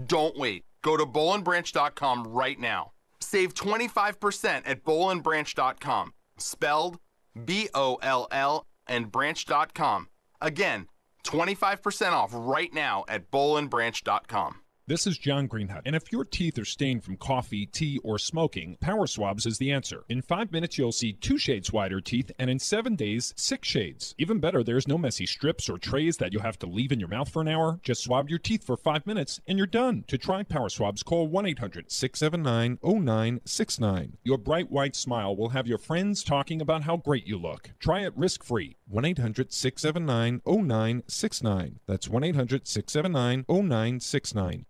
Don't wait. Go to bowlandbranch.com right now. Save 25% at bowlandbranch.com. Spelled B-O-L-L and branch.com. Again, 25% off right now at bowlandbranch.com. This is John Greenhut, and if your teeth are stained from coffee, tea, or smoking, Power Swabs is the answer. In 5 minutes, you'll see 2 shades whiter teeth, and in 7 days, 6 shades. Even better, there's no messy strips or trays that you'll have to leave in your mouth for an hour. Just swab your teeth for 5 minutes, and you're done. To try Power Swabs, call 1-800-679-0969. Your bright white smile will have your friends talking about how great you look. Try it risk-free. 1-800-679-0969. That's 1-800-679-0969.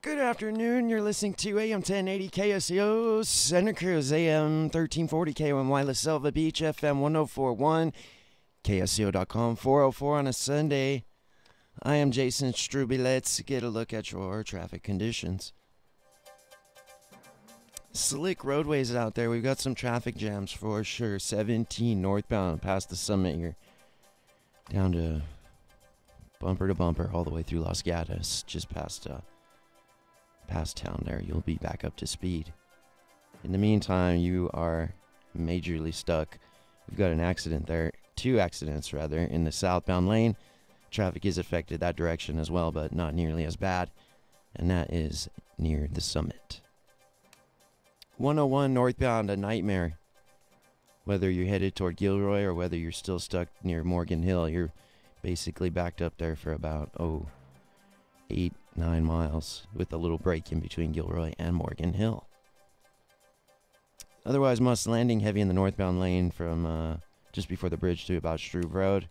Good afternoon. You're listening to AM 1080 KSCO, Santa Cruz, AM 1340 KOMY La Selva Beach, FM 1041, KSCO.com, 404 on a Sunday. I am Jason Struby. Let's get a look at your traffic conditions. Slick roadways out there. We've got some traffic jams for sure. 17 northbound past the summit here. Down to bumper all the way through Los Gatos, just past town there. You'll be back up to speed. In the meantime, you are majorly stuck. We've got an accident there, 2 accidents rather, in the southbound lane. Traffic is affected that direction as well, but not nearly as bad, and that is near the summit. 101 northbound, a nightmare. Whether you're headed toward Gilroy or whether you're still stuck near Morgan Hill, you're basically backed up there for about 8-9 miles with a little break in between Gilroy and Morgan Hill. Otherwise, Moss Landing heavy in the northbound lane from just before the bridge to about Struve Road.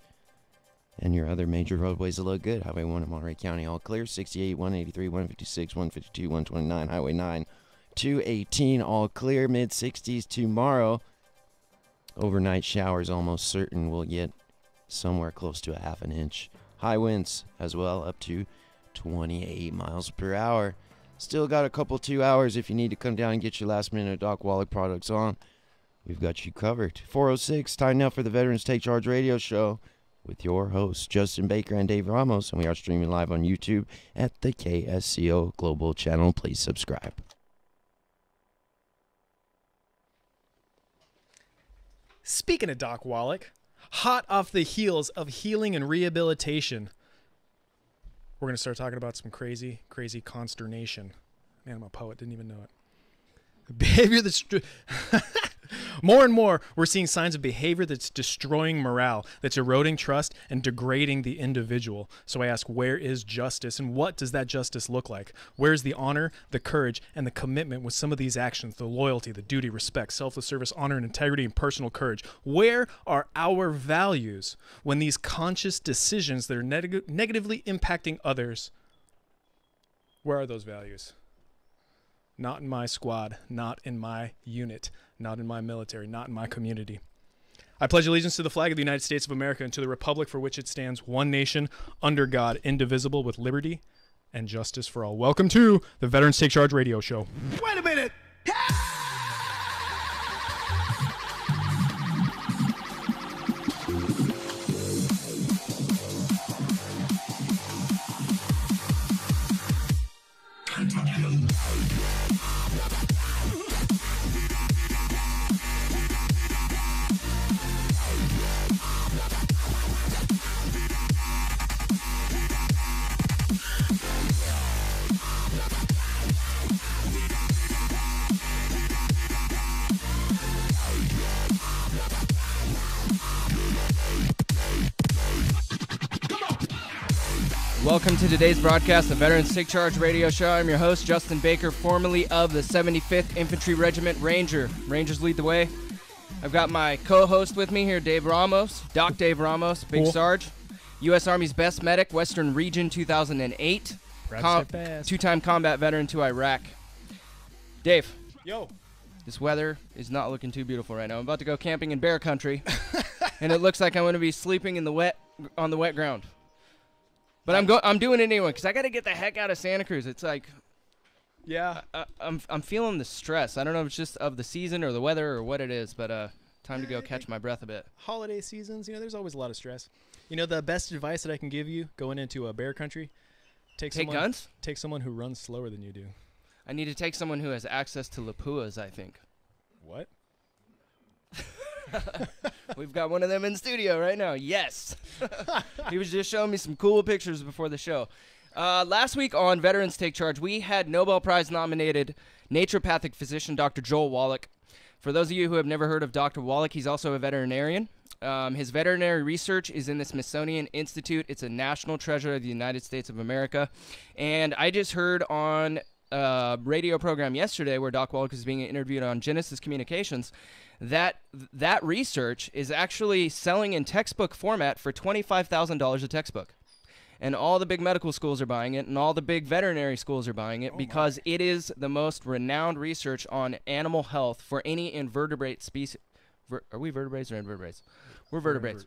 And your other major roadways look good. Highway 1 in Monterey County all clear. 68, 183, 156, 152, 129. Highway 9, 218 all clear. Mid-60s tomorrow. Overnight showers almost certain. We'll get somewhere close to a half an inch. High winds as well, up to 28 miles per hour. Still got a couple 2 hours if you need to come down and get your last minute Doc Wallach products on. We've got you covered. 4:06, time now for the Veterans Take Charge radio show with your hosts, Justin Baker and Dave Ramos. And we are streaming live on YouTube at the KSCO Global channel. Please subscribe. Speaking of Doc Wallach, hot off the heels of healing and rehabilitation, we're going to start talking about some crazy consternation. Man, I'm a poet, didn't even know it. Behavior that's... More and more, we're seeing signs of behavior that's destroying morale, that's eroding trust and degrading the individual. So I ask, where is justice, and what does that justice look like? Where's the honor, the courage, and the commitment with some of these actions, the loyalty, the duty, respect, selfless service, honor, and integrity, and personal courage? Where are our values when these conscious decisions that are negatively impacting others, where are those values? Not in my squad, not in my unit, not in my military, not in my community. I pledge allegiance to the flag of the United States of America and to the republic for which it stands, one nation, under God, indivisible, with liberty and justice for all. Welcome to the Veterans Take Charge radio show. Wait a minute! Welcome to today's broadcast, the Veterans Take Charge radio show. I'm your host, Justin Baker, formerly of the 75th Infantry Regiment Ranger. Rangers lead the way. I've got my co-host with me here, Dave Ramos, Doc Dave Ramos, Big Sarge, U.S. Army's best medic, Western Region 2008, two-time combat veteran to Iraq. Dave, Yo. this weather is not looking too beautiful right now. I'm about to go camping in bear country, and it looks like I'm going to be sleeping on the wet ground. But I'm doing it anyway because I got to get the heck out of Santa Cruz. It's like, Yeah. I'm feeling the stress. I don't know if it's just of the season or the weather or what it is, but time to go catch my breath a bit. Holiday seasons, there's always a lot of stress. The best advice that I can give you going into a bear country, take guns? Take someone who runs slower than you do. I need to take someone who has access to Lapuas, I think. What? We've got one of them in studio right now. Yes. He was just showing me some cool pictures before the show. Last week on Veterans Take Charge, we had Nobel Prize nominated naturopathic physician Dr. Joel Wallach. For those of you who have never heard of Dr. Wallach, he's also a veterinarian. His veterinary research is in the Smithsonian Institute. It's a national treasure of the United States of America. And I just heard on a radio program yesterday where Doc Wallach is being interviewed on Genesis Communications that research is actually selling in textbook format for $25,000 a textbook. And all the big medical schools are buying it, and all the big veterinary schools are buying it because it is the most renowned research on animal health for any invertebrate species. Are we vertebrates or invertebrates? We're vertebrates.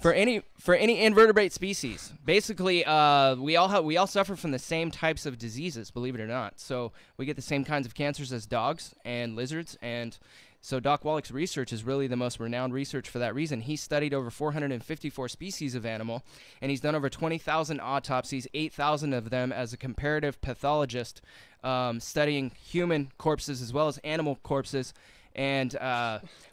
For any invertebrate species. Basically, we all suffer from the same types of diseases, believe it or not. So we get the same kinds of cancers as dogs and lizards, and so Doc Wallach's research is really the most renowned research for that reason. He studied over 454 species of animal, and he's done over 20,000 autopsies, 8,000 of them as a comparative pathologist, studying human corpses as well as animal corpses. And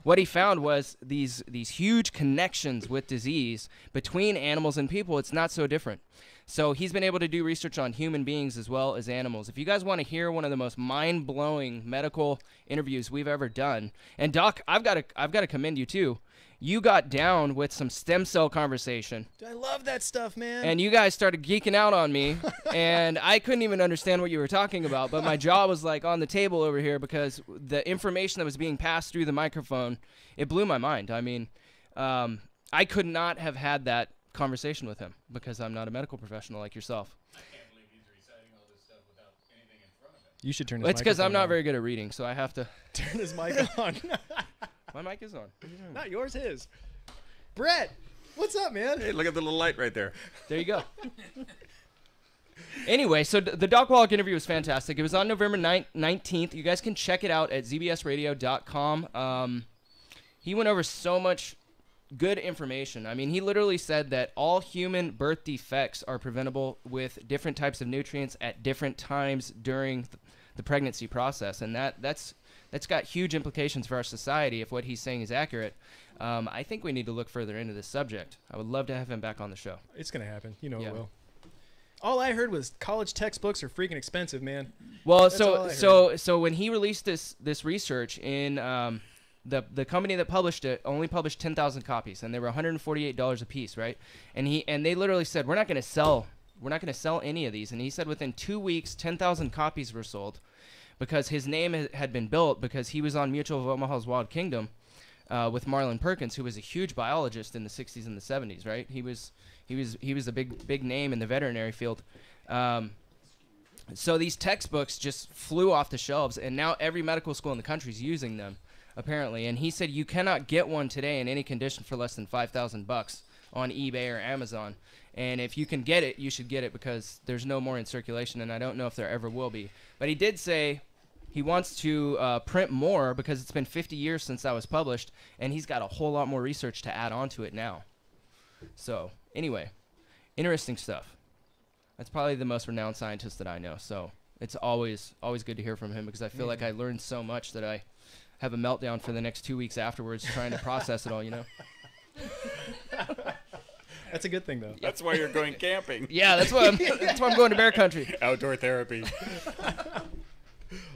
what he found was these huge connections with disease between animals and people. It's not so different. So he's been able to do research on human beings as well as animals. If you guys want to hear one of the most mind-blowing medical interviews we've ever done, and Doc, I've got to commend you too. You got down with some stem cell conversation. I love that stuff, man. And you guys started geeking out on me, and I couldn't even understand what you were talking about, but my jaw was like on the table over here because the information that was being passed through the microphone, it blew my mind. I mean, I could not have had that conversation with him because I'm not a medical professional like yourself. I can't believe he's reciting all this stuff without anything in front of him. You should turn his It's because I'm microphone not on. very good at reading, so I have to. Turn his mic on. My mic is on. Not yours, his. Brett, what's up, man? Hey, look at the little light right there. There you go. Anyway, so the Doc Wallach interview was fantastic. It was on November 19th. You guys can check it out at zbsradio.com. He went over so much good information. I mean, he literally said that all human birth defects are preventable with different types of nutrients at different times during the pregnancy process, and that's got huge implications for our society if what he's saying is accurate. I think we need to look further into this subject. I would love to have him back on the show. It's going to happen. You know Yeah. it will. All I heard was college textbooks are freaking expensive, man. Well, That's all I so when he released this research in the company that published it only published 10,000 copies, and they were $148 a piece, right? And they literally said we're not going to sell any of these. And he said within 2 weeks 10,000 copies were sold because his name had been built because he was on Mutual of Omaha's Wild Kingdom with Marlon Perkins, who was a huge biologist in the 60s and the 70s, right? He was a big name in the veterinary field. So these textbooks just flew off the shelves, and now every medical school in the country is using them, apparently. And he said you cannot get one today in any condition for less than $5,000 on eBay or Amazon. And if you can get it, you should get it because there's no more in circulation, and I don't know if there ever will be. But he did say he wants to print more because it's been 50 years since that was published, and he's got a whole lot more research to add on to it now. So anyway, interesting stuff. That's probably the most renowned scientist that I know. So it's always good to hear from him because I feel like I learned so much that I have a meltdown for the next 2 weeks afterwards trying to process it all, you know? That's a good thing, though. That's why you're going camping. Yeah, that's why I'm going to bear country. Outdoor therapy.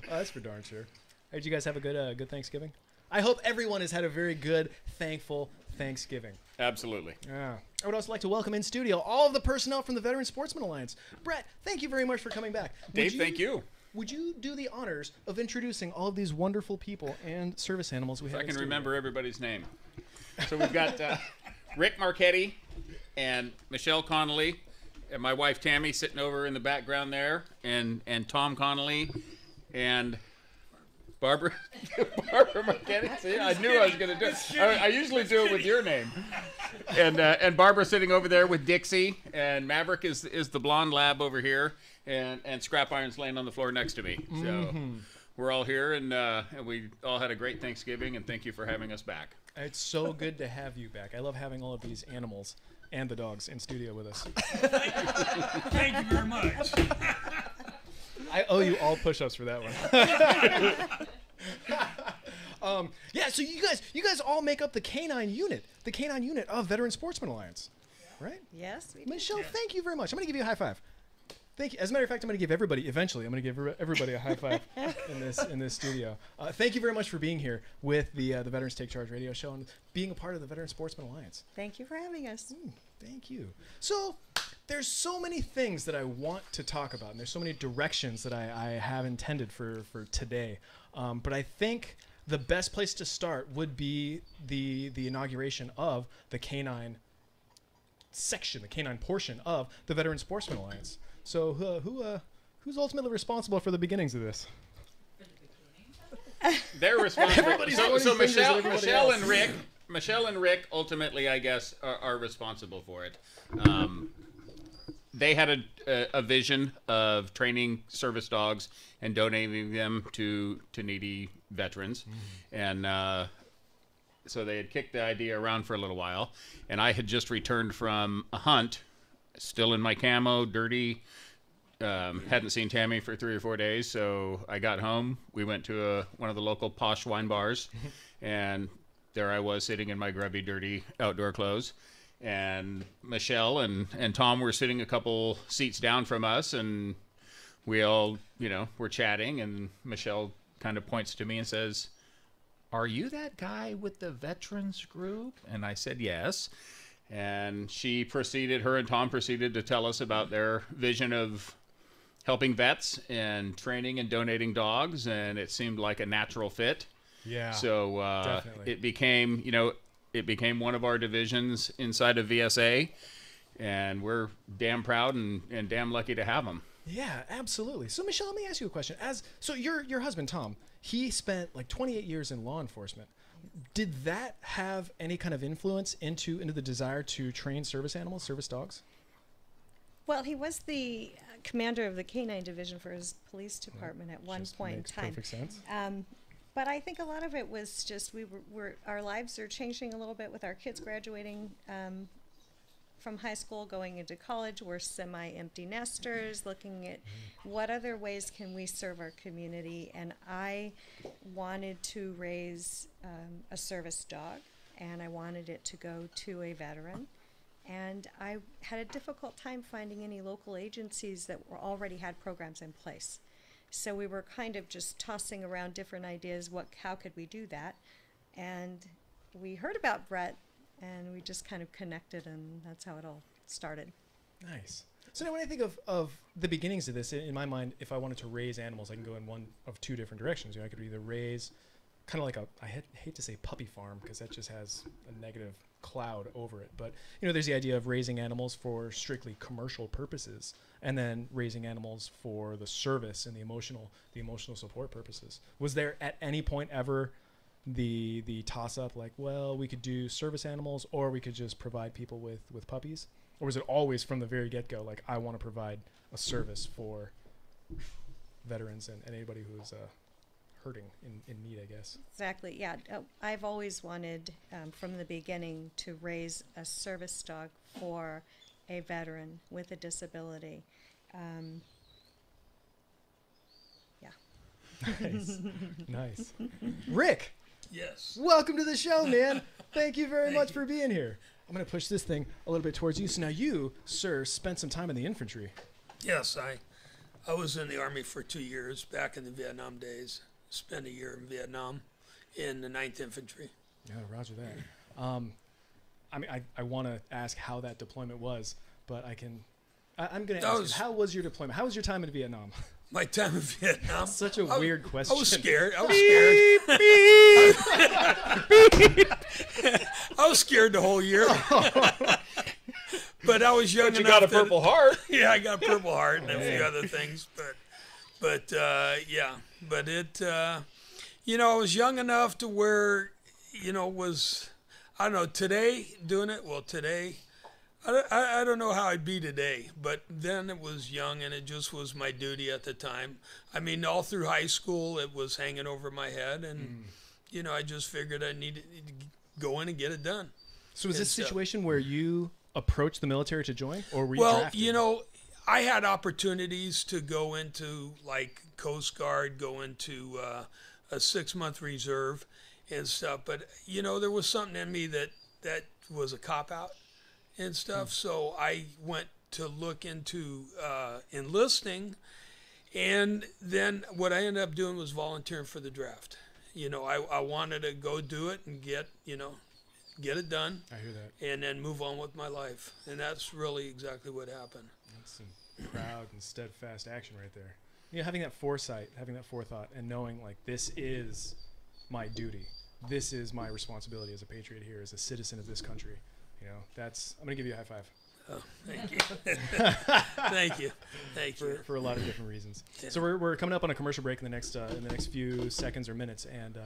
That's for darn sure. Hey, did you guys have a good Thanksgiving? I hope everyone has had a very good, thankful Thanksgiving. Absolutely. Yeah. I would also like to welcome in studio all of the personnel from the Veteran Sportsman Alliance. Brett, thank you very much for coming back. Dave, thank you. Would you do the honors of introducing all of these wonderful people and service animals we have I in can studio? remember everybody's name. So we've got Rick Marchetti and Michelle Connolly, and my wife Tammy sitting over in the background there, and Tom Connolly, and Barbara Marchetti. See, I knew I was going to do it. I usually do it with your name. And Barbara sitting over there with Dixie, and Maverick is the blonde lab over here, and Scrap Iron's laying on the floor next to me. So we're all here, and we all had a great Thanksgiving, and thank you for having us back. It's so good to have you back. I love having all of these animals and the dogs in studio with us. Thank you very much. I owe you all push-ups for that one. Yeah, so you guys all make up the canine unit of Veteran Sportsman Alliance, right? Yes, we do. Michelle, thank you very much. I'm going to give you a high five. Thank you. As a matter of fact, I'm going to give everybody, eventually, I'm going to give everybody a high five in this studio. Thank you very much for being here with the Veterans Take Charge radio show and being a part of the Veteran Sportsman Alliance. Thank you for having us. Thank you. So there's so many things that I want to talk about, and there's so many directions that I have intended for today. But I think the best place to start would be the inauguration of the canine section, the canine portion of the Veteran Sportsman Alliance. So who's ultimately responsible for the beginnings of this? They're responsible. So Michelle and Rick ultimately, I guess, are responsible for it. They had a vision of training service dogs and donating them to needy veterans, and so they had kicked the idea around for a little while. And I had just returned from a hunt, still in my camo, dirty. Hadn't seen Tammy for 3 or 4 days, so I got home. We went to one of the local posh wine bars, and there I was sitting in my grubby, dirty outdoor clothes. And Michelle and Tom were sitting a couple seats down from us, and we all, were chatting, and Michelle kind of points to me and says, "Are you that guy with the veterans group?" And I said, "Yes." And her and Tom proceeded to tell us about their vision of helping vets and training and donating dogs, and it seemed like a natural fit. Yeah. So definitely. it became one of our divisions inside of VSA, and we're damn proud and damn lucky to have them. Yeah, absolutely. So Michelle, let me ask you a question. So your husband Tom, he spent like 28 years in law enforcement. Did that have any kind of influence into the desire to train service animals, service dogs? Well, he was the commander of the canine division for his police department at one point in time. Makes perfect sense. But I think a lot of it was just our lives are changing a little bit with our kids graduating from high school, going into college. We're semi-empty nesters, looking at what other ways can we serve our community. And I wanted to raise a service dog, and I wanted it to go to a veteran. And I had a difficult time finding any local agencies that already had programs in place. So we were kind of just tossing around different ideas. How could we do that? And we heard about Brett, and we just kind of connected, and that's how it all started. Nice. So now when I think of the beginnings of this, in my mind, if I wanted to raise animals, I can go in one of two different directions. I could either raise kind of like I hate to say puppy farm, because that just has a negative cloud over it. But there's the idea of raising animals for strictly commercial purposes, and then raising animals for the service and the emotional support purposes. Was there at any point ever the toss up like, well, we could do service animals, or we could just provide people with puppies? Or was it always from the very get-go like, I want to provide a service for veterans and anybody who's hurting in need, I guess? Exactly, yeah. I've always wanted from the beginning to raise a service dog for a veteran with a disability. Nice. Rick, Yes. welcome to the show, man. Thank you very much for being here. I'm going to push this thing a little bit towards you. So now you, sir, spent some time in the infantry. Yes, I was in the Army for 2 years back in the Vietnam days. Spent a year in Vietnam in the 9th Infantry. Yeah, roger that. I want to ask how that deployment was, but I'm going to ask you, how was your deployment? How was your time in Vietnam? My time in Vietnam. Such a weird question. I was scared. I was scared the whole year. But I was young enough. You got a Purple Heart. Yeah, I got a Purple Heart and a few other things. But yeah. But it, You know, I was young enough to where, you know, I don't know, today, doing it, well, today, I don't know how I'd be today, but then it was young and it just was my duty at the time. I mean, all through high school, it was hanging over my head, and, you know, I just figured I needed to go in and get it done. So was this a situation where you approached the military to join, or were you Well, drafted? you know, I had opportunities to go into, like, Coast Guard, go into a 6-month reserve and stuff, but, you know, there was something in me that was a cop-out and stuff, so I went to look into enlisting, and then what I ended up doing was volunteering for the draft. You know, I wanted to go do it and get it done. I hear that. And then move on with my life, and that's really exactly what happened. That's some proud and steadfast action right there. You know, having that foresight, having that forethought, and knowing, like, this is my duty. This is my responsibility as a patriot here, as a citizen of this country. You know, I'm going to give you a high five. Oh, thank you. Thank you. Thank you. For a lot of different reasons. Yeah. So we're coming up on a commercial break in the next few seconds or minutes, and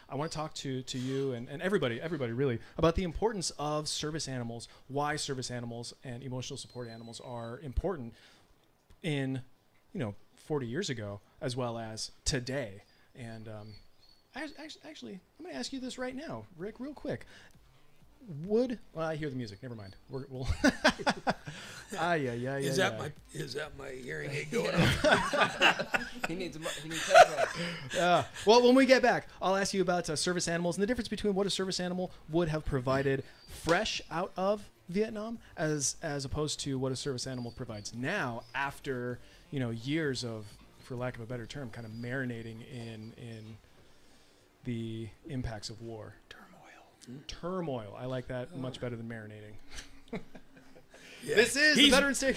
I want to talk to you and everybody really about the importance of service animals, why service animals and emotional support animals are important in, 40 years ago as well as today. And actually, I'm going to ask you this right now, Rick, real quick. I hear the music. Never mind. We'll. Is that my hearing aid going off? He needs help. Well, when we get back, I'll ask you about service animals and the difference between what a service animal would have provided fresh out of Vietnam as opposed to what a service animal provides now after years of, for lack of a better term, kind of marinating in the impacts of war. Turmoil. I like that much better than marinating. Yeah. This is the Veterans Day.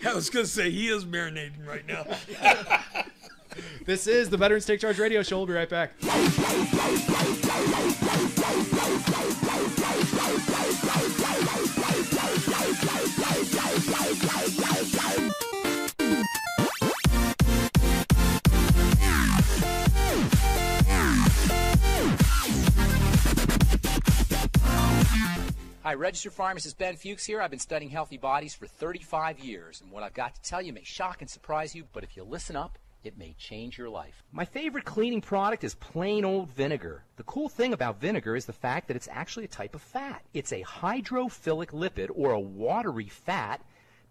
I was going to say, he is marinating right now. This is the Veterans Take Charge Radio Show. We'll be right back. Hi, registered pharmacist Ben Fuchs here. I've been studying healthy bodies for 35 years, and what I've got to tell you may shock and surprise you, but if you listen up, it may change your life. My favorite cleaning product is plain old vinegar. The cool thing about vinegar is the fact that it's actually a type of fat. It's a hydrophilic lipid, or a watery fat.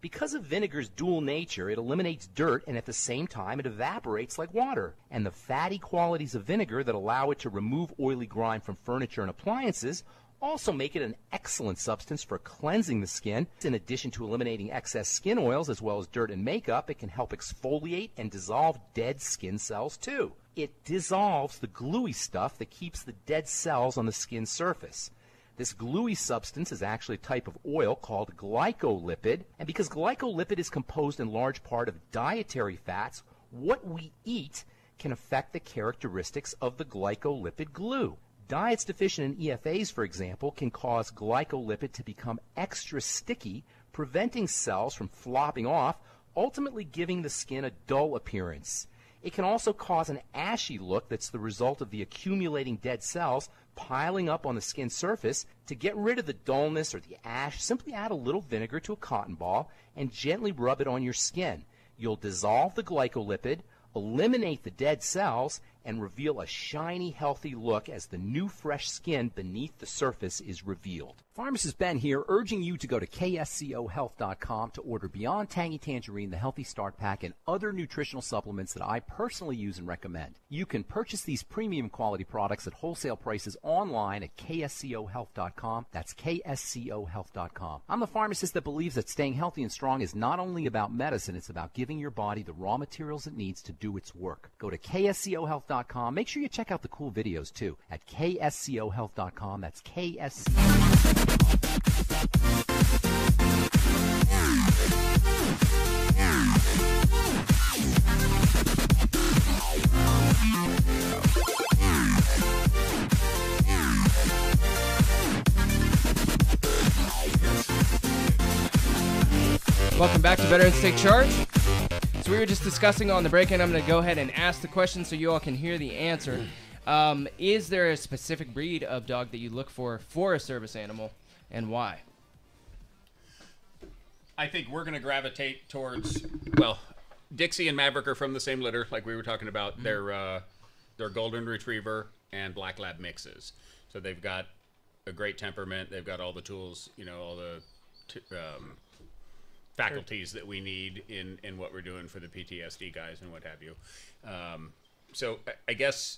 Because of vinegar's dual nature, it eliminates dirt, and at the same time, it evaporates like water. And the fatty qualities of vinegar that allow it to remove oily grime from furniture and appliances also make it an excellent substance for cleansing the skin. In addition to eliminating excess skin oils as well as dirt and makeup, it can help exfoliate and dissolve dead skin cells too. It dissolves the gluey stuff that keeps the dead cells on the skin surface. This gluey substance is actually a type of oil called glycolipid, and because glycolipid is composed in large part of dietary fats, what we eat can affect the characteristics of the glycolipid glue. Diets deficient in EFAs, for example, can cause glycolipid to become extra sticky, preventing cells from flopping off, ultimately giving the skin a dull appearance. It can also cause an ashy look that's the result of the accumulating dead cells piling up on the skin surface. To get rid of the dullness or the ash, simply add a little vinegar to a cotton ball and gently rub it on your skin. You'll dissolve the glycolipid, eliminate the dead cells, and reveal a shiny, healthy look as the new, fresh skin beneath the surface is revealed. Pharmacist Ben here, urging you to go to KSCOhealth.com to order Beyond Tangy Tangerine, the Healthy Start Pack, and other nutritional supplements that I personally use and recommend. You can purchase these premium quality products at wholesale prices online at KSCOhealth.com. That's KSCOhealth.com. I'm the pharmacist that believes that staying healthy and strong is not only about medicine, it's about giving your body the raw materials it needs to do its work. Go to KSCOhealth.com. Make sure you check out the cool videos too at KSCOhealth.com. That's KSCO. Welcome back to Veterans Take Charge. So we were just discussing on the break, and I'm going to go ahead and ask the question so you all can hear the answer. Is there a specific breed of dog that you look for a service animal, and why? I think we're going to gravitate towards, well, Dixie and Maverick are from the same litter, like we were talking about. They're golden retriever and black lab mixes. So they've got a great temperament. They've got all the tools, all the faculties that we need in what we're doing for the PTSD guys and what have you. So I guess,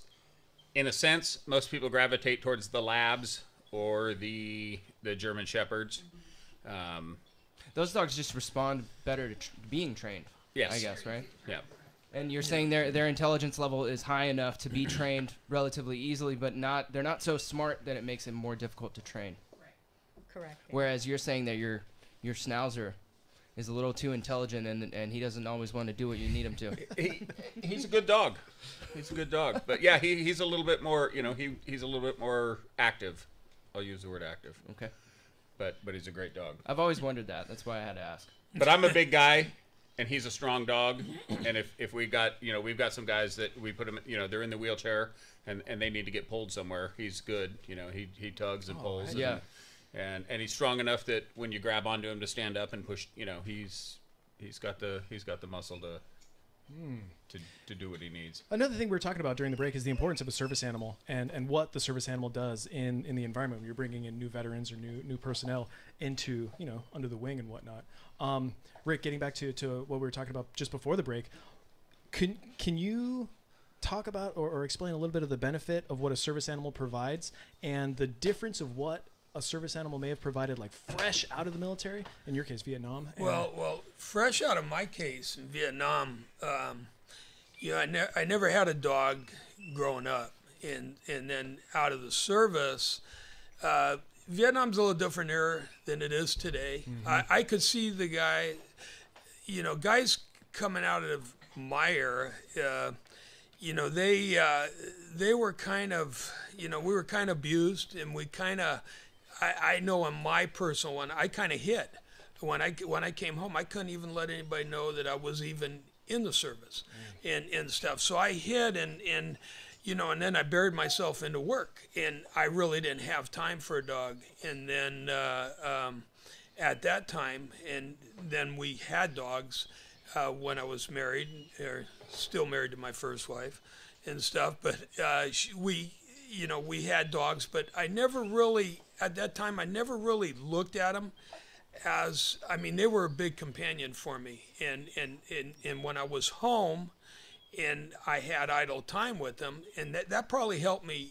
in a sense, most people gravitate towards the labs or the German Shepherds. Those dogs just respond better to being trained. Yes. I guess, right? Yeah. And you're saying their intelligence level is high enough to be trained relatively easily, but they're not so smart that it makes it more difficult to train. Correct. Whereas you're saying that your schnauzer is a little too intelligent and he doesn't always want to do what you need him to. He's a good dog. He's a good dog. But yeah, he's a little bit more, he's a little bit more active. I'll use the word active. Okay. But he's a great dog. I've always wondered that. That's why I had to ask. But I'm a big guy, and he's a strong dog. And if we got, we've got some guys that we put them, they're in the wheelchair and they need to get pulled somewhere. He's good. He tugs and pulls. Yeah. And he's strong enough that when you grab onto him to stand up and push, he's got the muscle to do what he needs. Another thing we were talking about during the break is the importance of a service animal and what the service animal does in the environment when you're bringing in new veterans or new personnel into, under the wing and whatnot. Rick, getting back to what we were talking about just before the break, can you talk about or explain a little bit of the benefit of what a service animal provides and the difference of what a service animal may have provided, like fresh out of the military, in your case, Vietnam? Well, fresh out of my case in Vietnam, I never had a dog growing up, and then out of the service, Vietnam's a little different era than it is today. Mm-hmm. I could see the guy, guys coming out of my era, they were kind of, we were kind of abused, and we kind of, I know on my personal one, I kind of hid. When I came home, I couldn't even let anybody know that I was even in the service and stuff. So I hid and then I buried myself into work, and I really didn't have time for a dog. And then at that time, and then we had dogs when I was married, or still married to my first wife and stuff. But we had dogs, but I never really, at that time, I never really looked at them as, they were a big companion for me. And when I was home and I had idle time with them, and that probably helped me,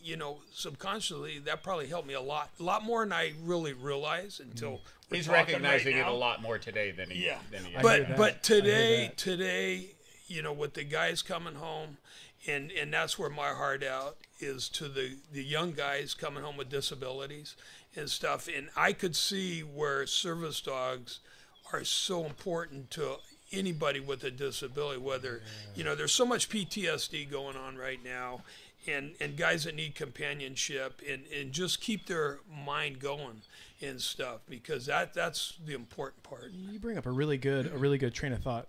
subconsciously, that probably helped me a lot more than I really realized until he's recognizing it a lot more today than he But today, with the guys coming home, and that's where my heart out is to the young guys coming home with disabilities and stuff. And I could see where service dogs are so important to anybody with a disability, whether, there's so much PTSD going on right now, and guys that need companionship and just keep their mind going and stuff, because that's the important part. You bring up a really good train of thought,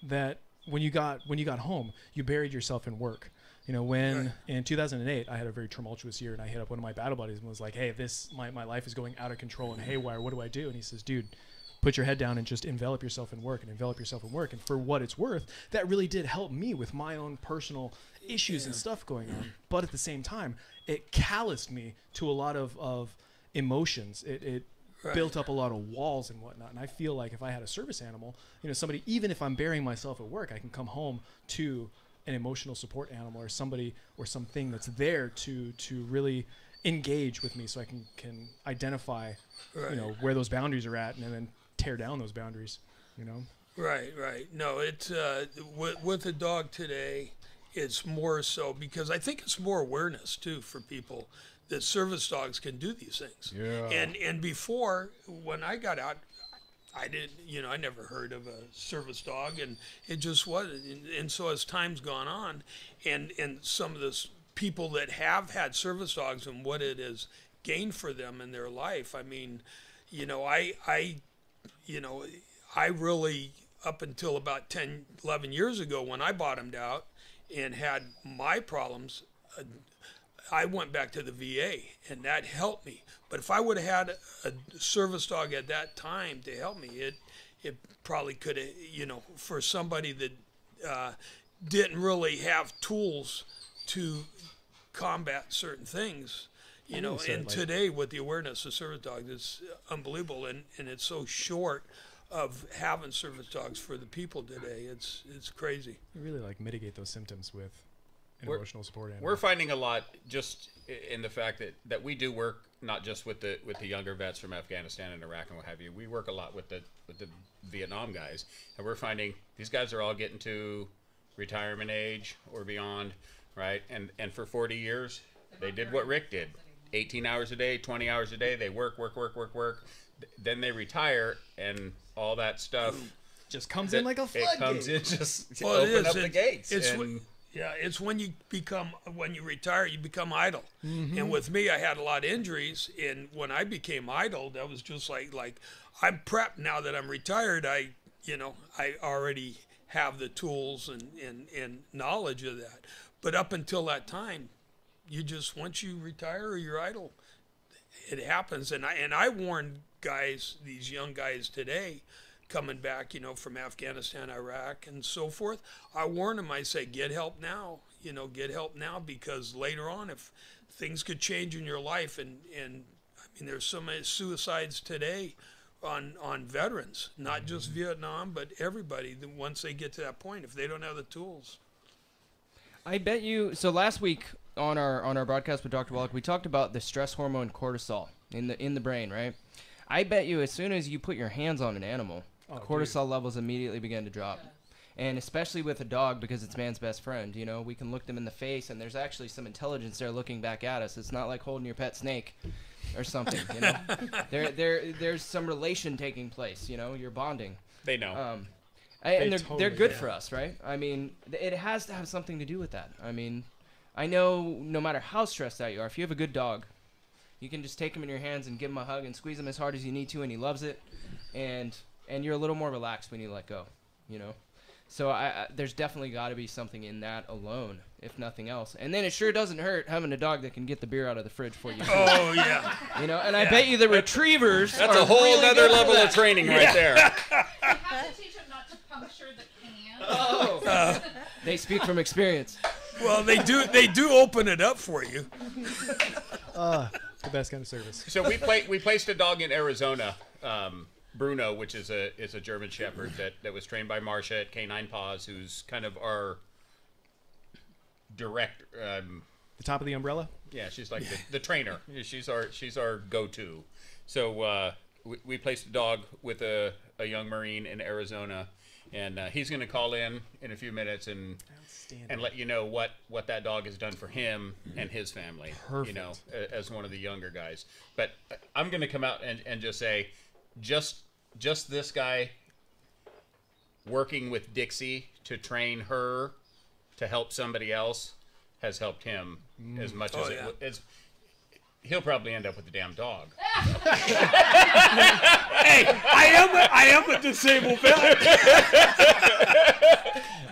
that when you got home, you buried yourself in work. When in 2008 I had a very tumultuous year, and I hit up one of my battle buddies and was like, hey, my life is going out of control and haywire, what do I do? And he says, dude, put your head down and just envelop yourself in work. And for what it's worth, that really did help me with my own personal issues and stuff going on. But at the same time, it calloused me to a lot of emotions. It built up a lot of walls and whatnot. And I feel like if I had a service animal, somebody, even if I'm burying myself at work, I can come home to an emotional support animal or somebody or something that's there to really engage with me, so I can identify, where those boundaries are at, and then tear down those boundaries, Right. No, it's with a dog today, it's more so because I think it's more awareness too for people that service dogs can do these things. Yeah. And before, when I got out, I didn't, I never heard of a service dog, and it just wasn't. And so as time's gone on, and some of the people that have had service dogs and what it has gained for them in their life, I really up until about 10, 11 years ago when I bottomed out and had my problems, I went back to the VA, and that helped me. But if I would have had a service dog at that time to help me, it probably could have, you know, for somebody that didn't really have tools to combat certain things, you know. And today with the awareness of service dogs, it's unbelievable, and it's so short of having service dogs for the people today. It's crazy. You really like mitigate those symptoms with an emotional support animal. We're finding a lot just in the fact that we do work not just with the younger vets from Afghanistan and Iraq and what have you. We work a lot with the Vietnam guys, and we're finding these guys are all getting to retirement age or beyond, right? And for 40 years, they did what Rick did: 18 hours a day, 20 hours a day. They work. Then they retire, and all that stuff just comes in like a floodgate. It comes in just to open up the gates. It's when you retire, you become idle. Mm-hmm. And with me, I had a lot of injuries, and when I became idle, that was just like I'm prepped now that I'm retired. I already have the tools and knowledge of that. But up until that time, once you retire or you're idle, it happens. And I warn guys, these young guys today, coming back, from Afghanistan, Iraq, and so forth. I warn them. I say, get help now. Get help now, because later on, if things could change in your life, and I mean, there's so many suicides today on veterans, not just Vietnam, but everybody. Once they get to that point, if they don't have the tools. I bet you. So last week on our broadcast with Dr. Wallach, we talked about the stress hormone cortisol in the brain, right? I bet you as soon as you put your hands on an animal, cortisol levels immediately begin to drop. And especially with a dog, because it's man's best friend, we can look them in the face, and there's actually some intelligence there looking back at us. It's not like holding your pet snake or something, There's some relation taking place, you're bonding. They know. And they're good for us, right? I mean, it has to have something to do with that. I mean, I know no matter how stressed out you are, if you have a good dog, you can just take him in your hands and give him a hug and squeeze him as hard as you need to, and he loves it. And you're a little more relaxed when you let go, So there's definitely got to be something in that alone, if nothing else. And then it sure doesn't hurt having a dog that can get the beer out of the fridge for you. Oh, yeah. And I bet you the retrievers That's a whole really other level of training right there. You have to teach them not to puncture the can. Oh. They speak from experience. Well, they do open it up for you. The best kind of service. So we placed a dog in Arizona, Bruno, which is a German Shepherd that was trained by Marcia at Canine Paws, who's kind of our direct. The top of the umbrella. Yeah, she's like the trainer. She's our go-to. So we placed a dog with a young Marine in Arizona, and he's going to call in a few minutes and let you know what that dog has done for him and his family. Perfect. As one of the younger guys. But I'm going to come out and just say, just this guy working with Dixie to train her to help somebody else has helped him as much as he'll probably end up with the damn dog. Hey, I am a disabled vet.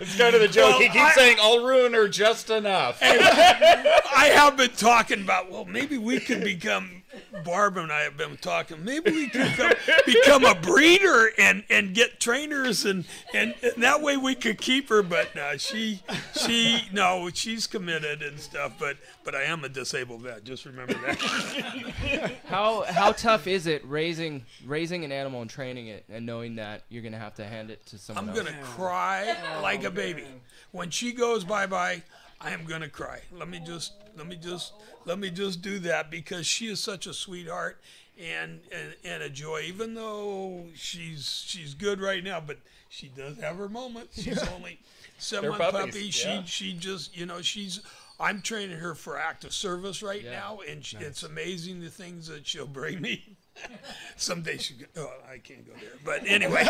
It's kind of the joke. He keeps saying, "I'll ruin her just enough." Hey, I have been talking about, maybe we could become, Barbara and I have been talking, maybe we could become a breeder and get trainers, and that way we could keep her. But she's committed and stuff. But I am a disabled vet. Just remember that. How tough is it raising an animal and training it and knowing that you're gonna have to hand it to someone else? I'm gonna cry like a baby when she goes bye-bye. I am gonna cry. Let me just do that, because she is such a sweetheart and a joy. Even though she's good right now, but she does have her moments. She's only 7-month puppy. She just I'm training her for active service right now, and it's amazing the things that she'll bring me. Someday I can't go there, but anyway.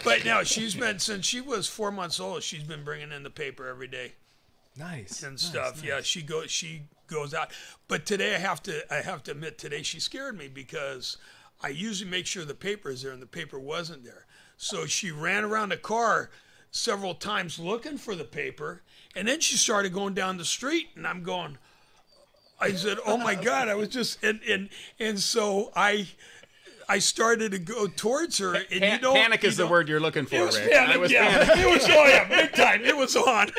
But now since she was 4 months old, she's been bringing in the paper every day. Nice. And stuff. Nice. Yeah, she goes out. But today I have to admit, today she scared me, because I usually make sure the paper is there, and the paper wasn't there. So she ran around the car several times looking for the paper, and then she started going down the street, and I said, oh my God, I was just, and so I started to go towards her. And panic is the word you're looking for, it was Rick. panic, It was yeah. panic. It was, oh yeah, big time. It was on.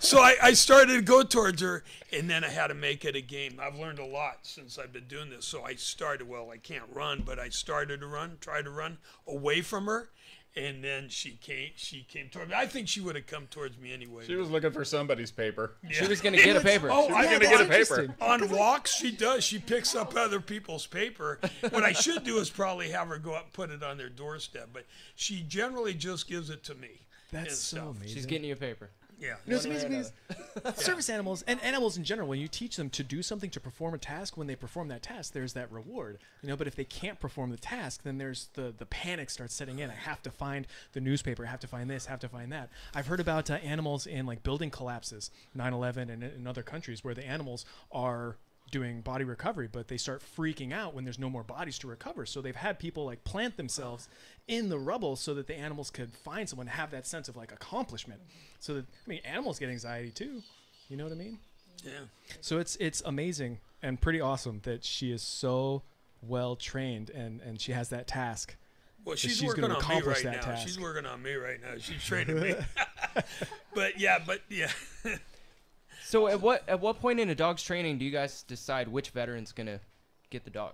So I started to go towards her, and then I had to make it a game. I've learned a lot since I've been doing this. So I started, well, I can't run, but I started to run, tried to run away from her. And then she came toward me. I think she would have come towards me anyway. She was looking for somebody's paper. Yeah. She was going to get a paper. Oh, She was going to get a paper. On walks, she does. She picks up other people's paper. What I should do is probably have her go up and put it on their doorstep. But she generally just gives it to me. That's and so stuff. amazing. She's getting you a paper. Yeah. You know, it's amazing because service animals and animals in general, when you teach them to do something, to perform a task, when they perform that task, there's that reward. You know, but if they can't perform the task, then there's the panic starts setting in. I have to find the newspaper, I have to find this, I have to find that. I've heard about animals in like building collapses, 9/11, and in other countries where the animals are doing body recovery, but they start freaking out when there's no more bodies to recover. So they've had people like plant themselves in the rubble so that the animals could find someone, have that sense of like accomplishment. So that, I mean, animals get anxiety too. You know what I mean? Yeah. So it's amazing and pretty awesome that she is so well trained and she has that task. Well, she's she's working gonna on me accomplish right that now. task. She's working on me right now. She's training me. But yeah. So at what point in a dog's training do you guys decide which veteran's going to get the dog?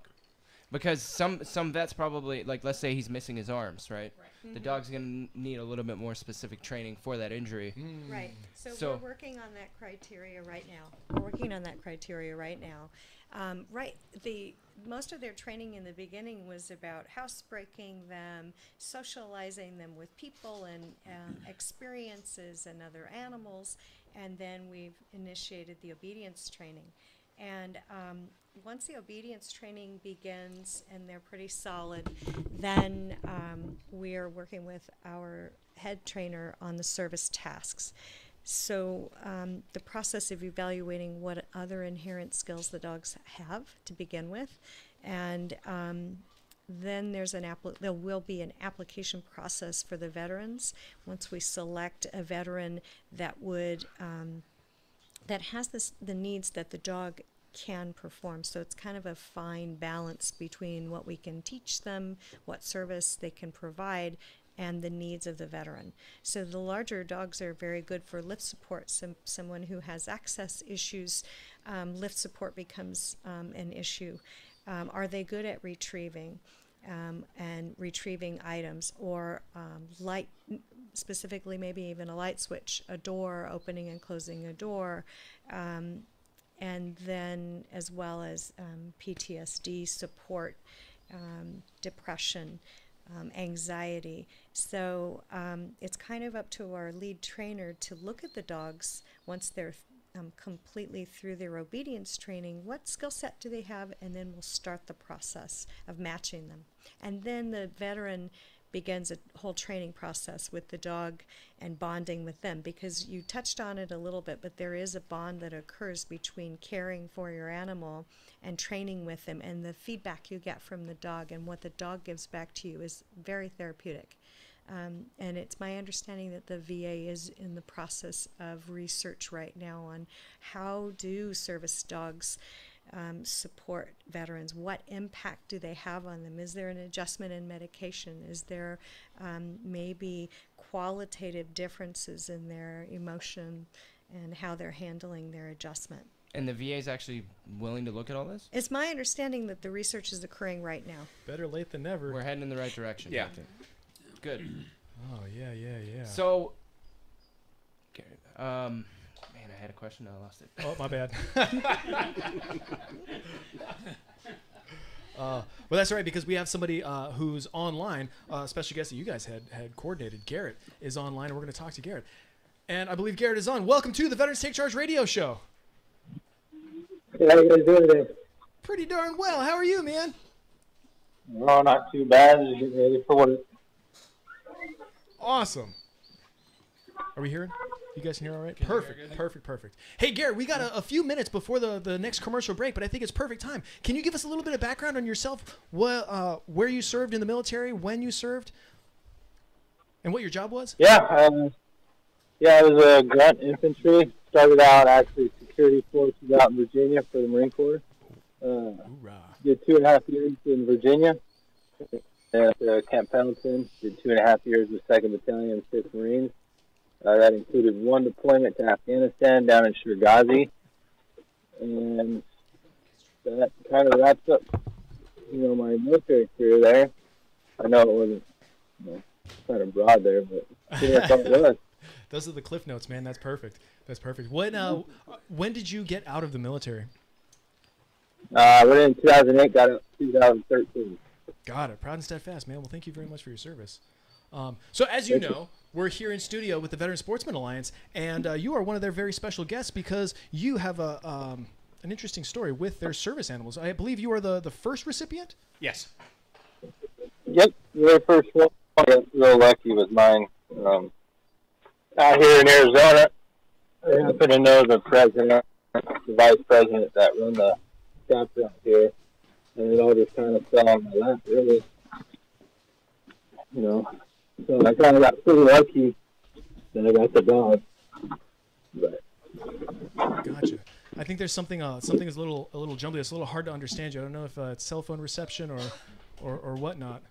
Because some vets probably, like, let's say he's missing his arms, right? The dog's going to need a little bit more specific training for that injury. Right. So So- we're working on that criteria right now. Most of their training in the beginning was about housebreaking them, socializing them with people and experiences and other animals, and then we've initiated the obedience training. And once the obedience training begins and they're pretty solid, then we're working with our head trainer on the service tasks. So the process of evaluating what other inherent skills the dogs have to begin with, and then there will be an application process for the veterans. Once we select a veteran that would that has the needs that the dog can perform. So it's kind of a fine balance between what we can teach them, what service they can provide, and the needs of the veteran. So the larger dogs are very good for lift support. Someone who has access issues, lift support becomes an issue. Are they good at retrieving and retrieving items, or light, specifically maybe even a light switch, a door, opening and closing a door, and then as well as PTSD support, depression, anxiety. So it's kind of up to our lead trainer to look at the dogs once they're completely through their obedience training. What skill set do they have? And then we'll start the process of matching them. And then the veteran begins a whole training process with the dog and bonding with them, because you touched on it a little bit, but there is a bond that occurs between caring for your animal and training with them, and the feedback you get from the dog and what the dog gives back to you is very therapeutic. And it's my understanding that the VA is in the process of research right now on how do service dogs support veterans. What impact do they have on them? Is there an adjustment in medication? Is there maybe qualitative differences in their emotion and how they're handling their adjustment? And the VA is actually willing to look at all this? It's my understanding that the research is occurring right now. Better late than never. We're heading in the right direction. Yeah. Good. Oh, yeah. So, man, I had a question. I lost it. Oh, my bad. Well, that's all right, because we have somebody who's online, a special guest that you guys had coordinated. Garrett is online, and we're going to talk to Garrett. And I believe Garrett is on. Welcome to the Veterans Take Charge radio show. Hey, how you guys doing today? Pretty darn well. How are you, man? Oh, not too bad. Just getting ready for work. Awesome. Are we hearing? You guys can hear all right? Perfect. Hey, Garrett, we got a few minutes before the next commercial break, but I think it's perfect time. Can you give us a little bit of background on yourself, where you served in the military, when you served? And what your job was? Yeah, I was a grunt infantry. Started out actually security forces out in Virginia for the Marine Corps. Did 2.5 years in Virginia at Camp Pendleton. Did 2.5 years with 2nd Battalion, 5th Marines. That included one deployment to Afghanistan down in Shergazi. And that kind of wraps up, my military career there. I know it wasn't kind of broad there, but that's all it was. Those are the cliff notes, man. That's perfect. That's perfect. When did you get out of the military? I went in 2008, got out 2013. Got it. Proud and steadfast, man. Well, thank you very much for your service. So as you know, we're here in studio with the Veteran Sportsman Alliance, and you are one of their very special guests because you have an interesting story with their service animals. I believe you are the first recipient? Yes. Yep, the very first one. I got real lucky with mine. Out here in Arizona, I happen to know the president, the vice president that run the chapter out here, and it all just kind of fell on my lap, really. So I kind of got pretty lucky that I got the dog. But. Gotcha. I think there's something is a little jumbly. It's a little hard to understand you. I don't know if it's cell phone reception or whatnot.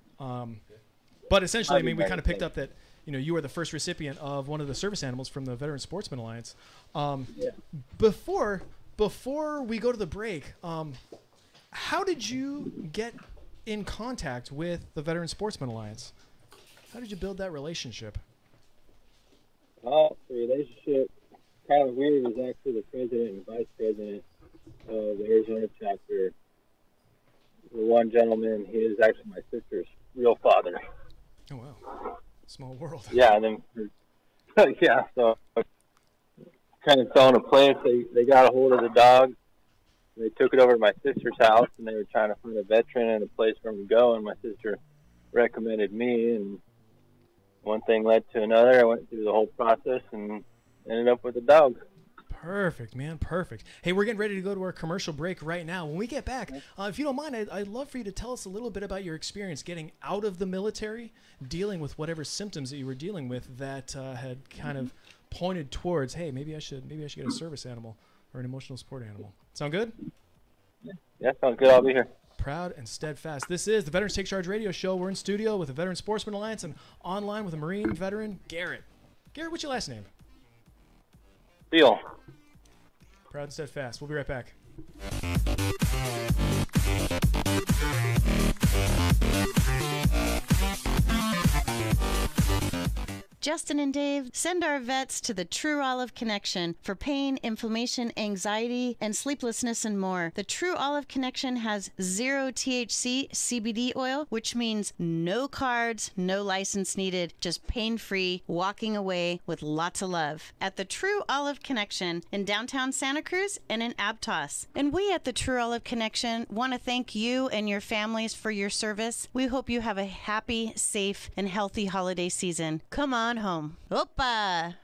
But essentially, we kind of picked up that you are the first recipient of one of the service animals from the Veteran Sportsman Alliance. Before we go to the break, how did you get in contact with the Veteran Sportsman Alliance? How did you build that relationship? The relationship, kind of weird, is actually the president and vice president of the Arizona chapter. The one gentleman, he is actually my sister's real father. Oh, wow. Small world. Yeah, and then, so kind of fell into place. They got a hold of the dog. They took it over to my sister's house, and they were trying to find a veteran and a place for him to go, and my sister recommended me, and one thing led to another. I went through the whole process and ended up with a dog. Perfect, man. Perfect. Hey, we're getting ready to go to our commercial break right now. When we get back, if you don't mind, I'd love for you to tell us a little bit about your experience getting out of the military, dealing with whatever symptoms that you were dealing with that had kind of pointed towards, hey, maybe I should get a service animal or an emotional support animal. Sound good? Yeah, sounds good. I'll be here. Proud and steadfast. This is the Veterans Take Charge Radio Show. We're in studio with the Veteran Sportsman Alliance and online with a Marine veteran, Garrett. Garrett, what's your last name? Steele. Proud and steadfast. We'll be right back. Justin and Dave, send our vets to the True Olive Connection for pain, inflammation, anxiety, and sleeplessness and more. The True Olive Connection has 0 THC CBD oil, which means no cards, no license needed, just pain-free, walking away with lots of love. At the True Olive Connection in downtown Santa Cruz and in Aptos. And we at the True Olive Connection want to thank you and your families for your service. We hope you have a happy, safe, and healthy holiday season. Come on home. Opa!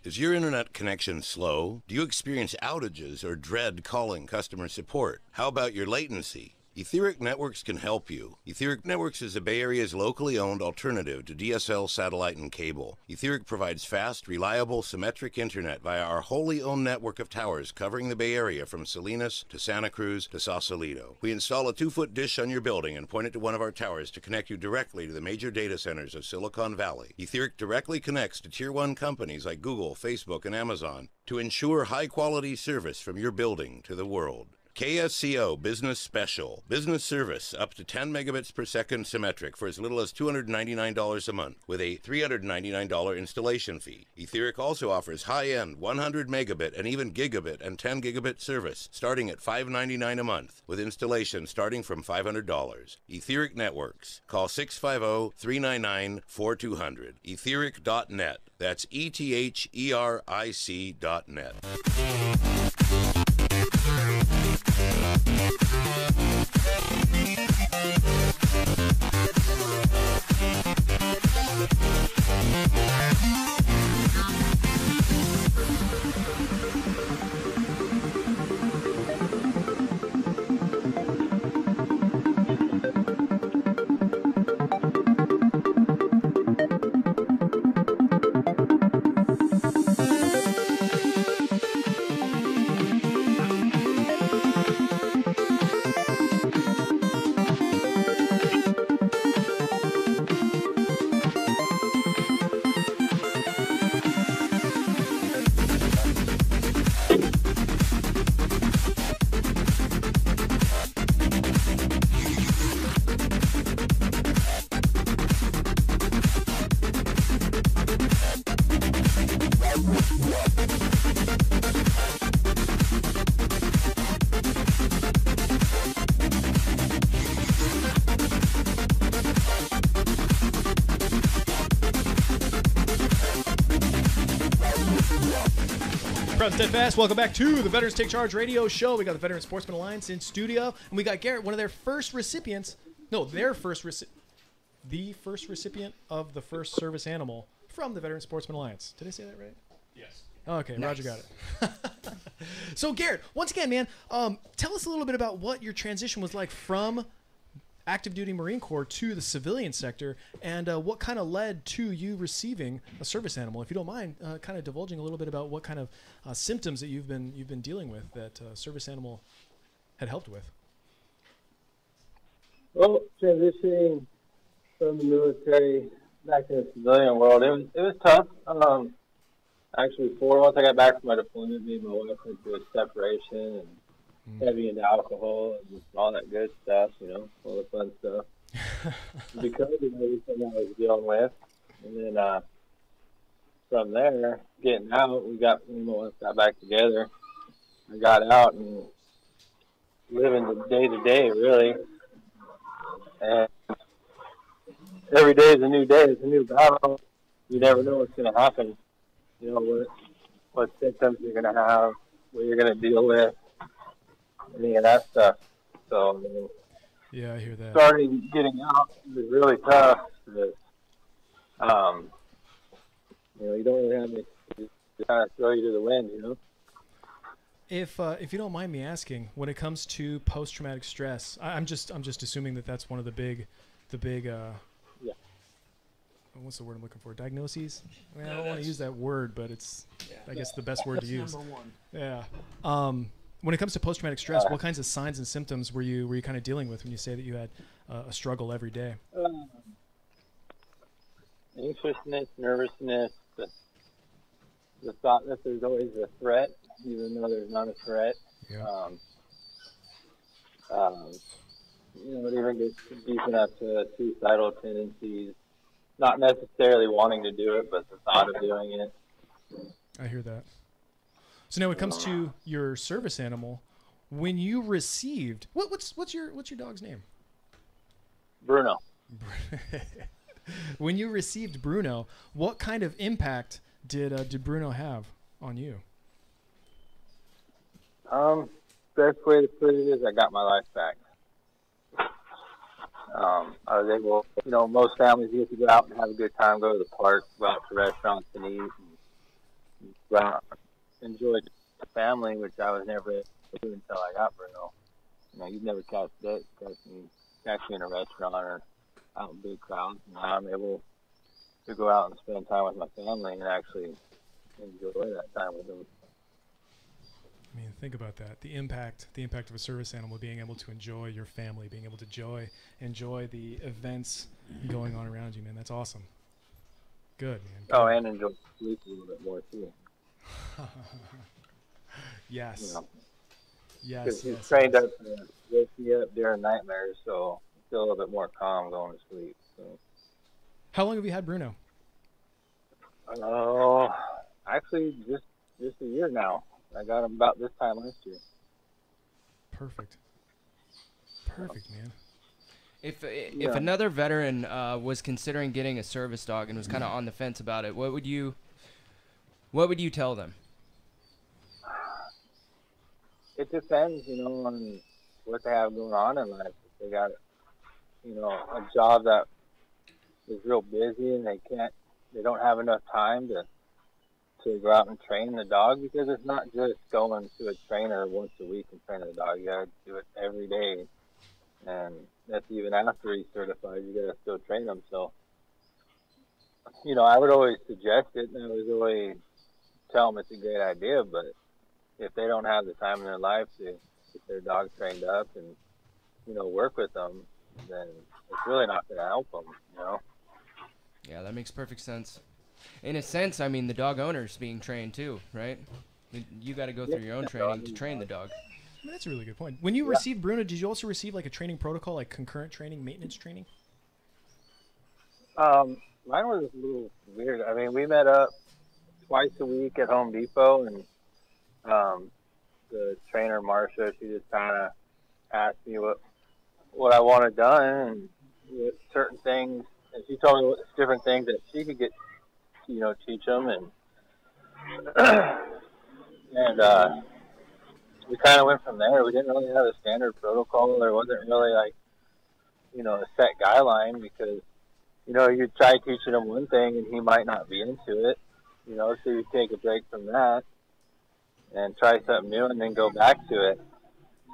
Is your internet connection slow? Do you experience outages or dread calling customer support? How about your latency? Etheric Networks can help you. Etheric Networks is the Bay Area's locally owned alternative to DSL satellite and cable. Etheric provides fast, reliable, symmetric internet via our wholly owned network of towers covering the Bay Area from Salinas to Santa Cruz to Sausalito. We install a 2-foot dish on your building and point it to one of our towers to connect you directly to the major data centers of Silicon Valley. Etheric directly connects to Tier 1 companies like Google, Facebook, and Amazon to ensure high-quality service from your building to the world. KSCO Business Special. Business service up to 10 megabits per second symmetric for as little as $299 a month with a $399 installation fee. Etheric also offers high-end 100 megabit and even gigabit and 10 gigabit service starting at $599 a month with installation starting from $500. Etheric Networks. Call 650-399-4200. Etheric.net. That's ETHERIC.net. Proud and steadfast. Welcome back to the Veterans Take Charge radio show. We got the Veteran Sportsman Alliance in studio, and we got Garrett, one of their first recipients. No, the first recipient of the first service animal from the Veteran Sportsman Alliance. Did I say that right? Yes. Okay, Nice. Roger got it. So, Garrett, once again, man, tell us a little bit about what your transition was like from active duty Marine Corps to the civilian sector, and what kind of led to you receiving a service animal. If you don't mind, kind of divulging a little bit about what kind of symptoms that you've been dealing with that service animal had helped with. Well, transitioning from the military back to the civilian world, it was tough. Actually, once I got back from my deployment, me and my wife went through a separation and heavy into alcohol and all that good stuff, all the fun stuff. Because of everything I was dealing with. And then from there, getting out, me and my wife got back together. I got out and living the day-to-day, really. And every day is a new day. It's a new battle. You never know what's going to happen. What symptoms you're going to have, what you're going to deal with. Any of that stuff. So, yeah, I hear that. Starting getting out was really tough. Because, you don't really have any, just kind of throw you to the wind, If you don't mind me asking, when it comes to post-traumatic stress, I'm just assuming that that's one of the big yeah. What's the word I'm looking for? Diagnoses? I mean, I don't want to use that word, but it's I guess the best word to use. Number one. Yeah. When it comes to post-traumatic stress, what kinds of signs and symptoms were you kind of dealing with when you say that you had a struggle every day? Anxiousness, nervousness, the thought that there's always a threat, even though there's not a threat. Yeah. It even gets deep enough to suicidal tendencies. Not necessarily wanting to do it, but the thought of doing it. I hear that. So now when it comes to your service animal, when you received what's your dog's name? Bruno. When you received Bruno, what kind of impact did Bruno have on you? Best way to put it is I got my life back. I was able, most families get to go out and have a good time, go to the park, go out to restaurants and eat, and go out and enjoy the family, which I was never able to do until I got Bruno. You'd never catch me in a restaurant or out in big crowds. Now I'm able to go out and spend time with my family and actually enjoy that time with them. I mean, think about that. The impact of a service animal being able to enjoy your family, being able to enjoy the events going on around you, man. That's awesome. Good, man. Good. Oh, and enjoy sleep a little bit more too. Yes. Because Yes. he's trained up to wake me up during nightmares, so I feel a little bit more calm going to sleep. So. How long have you had Bruno? Oh, actually, just a year now. I got him about this time last year. Perfect, man. If another veteran was considering getting a service dog and was kind of on the fence about it, what would you tell them? It depends, on what they have going on in life. If they got, a job that is real busy and they don't have enough time to go out and train the dog, because it's not just going to a trainer once a week and training the dog. You gotta do it every day, and that's even after he's certified. You gotta still train him. So, I would always suggest it, and I would always tell them it's a great idea. But if they don't have the time in their life to get their dog trained up and work with them, then it's really not gonna help them. Yeah, that makes perfect sense. In a sense, I mean, the dog owner's being trained too, right? You got to go through your own training to train the dog. I mean, that's a really good point. When you received Bruno, did you also receive like a training protocol, like concurrent training, maintenance training? Mine was a little weird. I mean, we met up twice a week at Home Depot, and the trainer, Marcia, she just kind of asked me what I wanted done and what certain things, and she told me what different things that she could get, teach them, and And we kind of went from there. We didn't really have a standard protocol. There wasn't really like, a set guideline because, you try teaching him one thing and he might not be into it, so you take a break from that and try something new and then go back to it.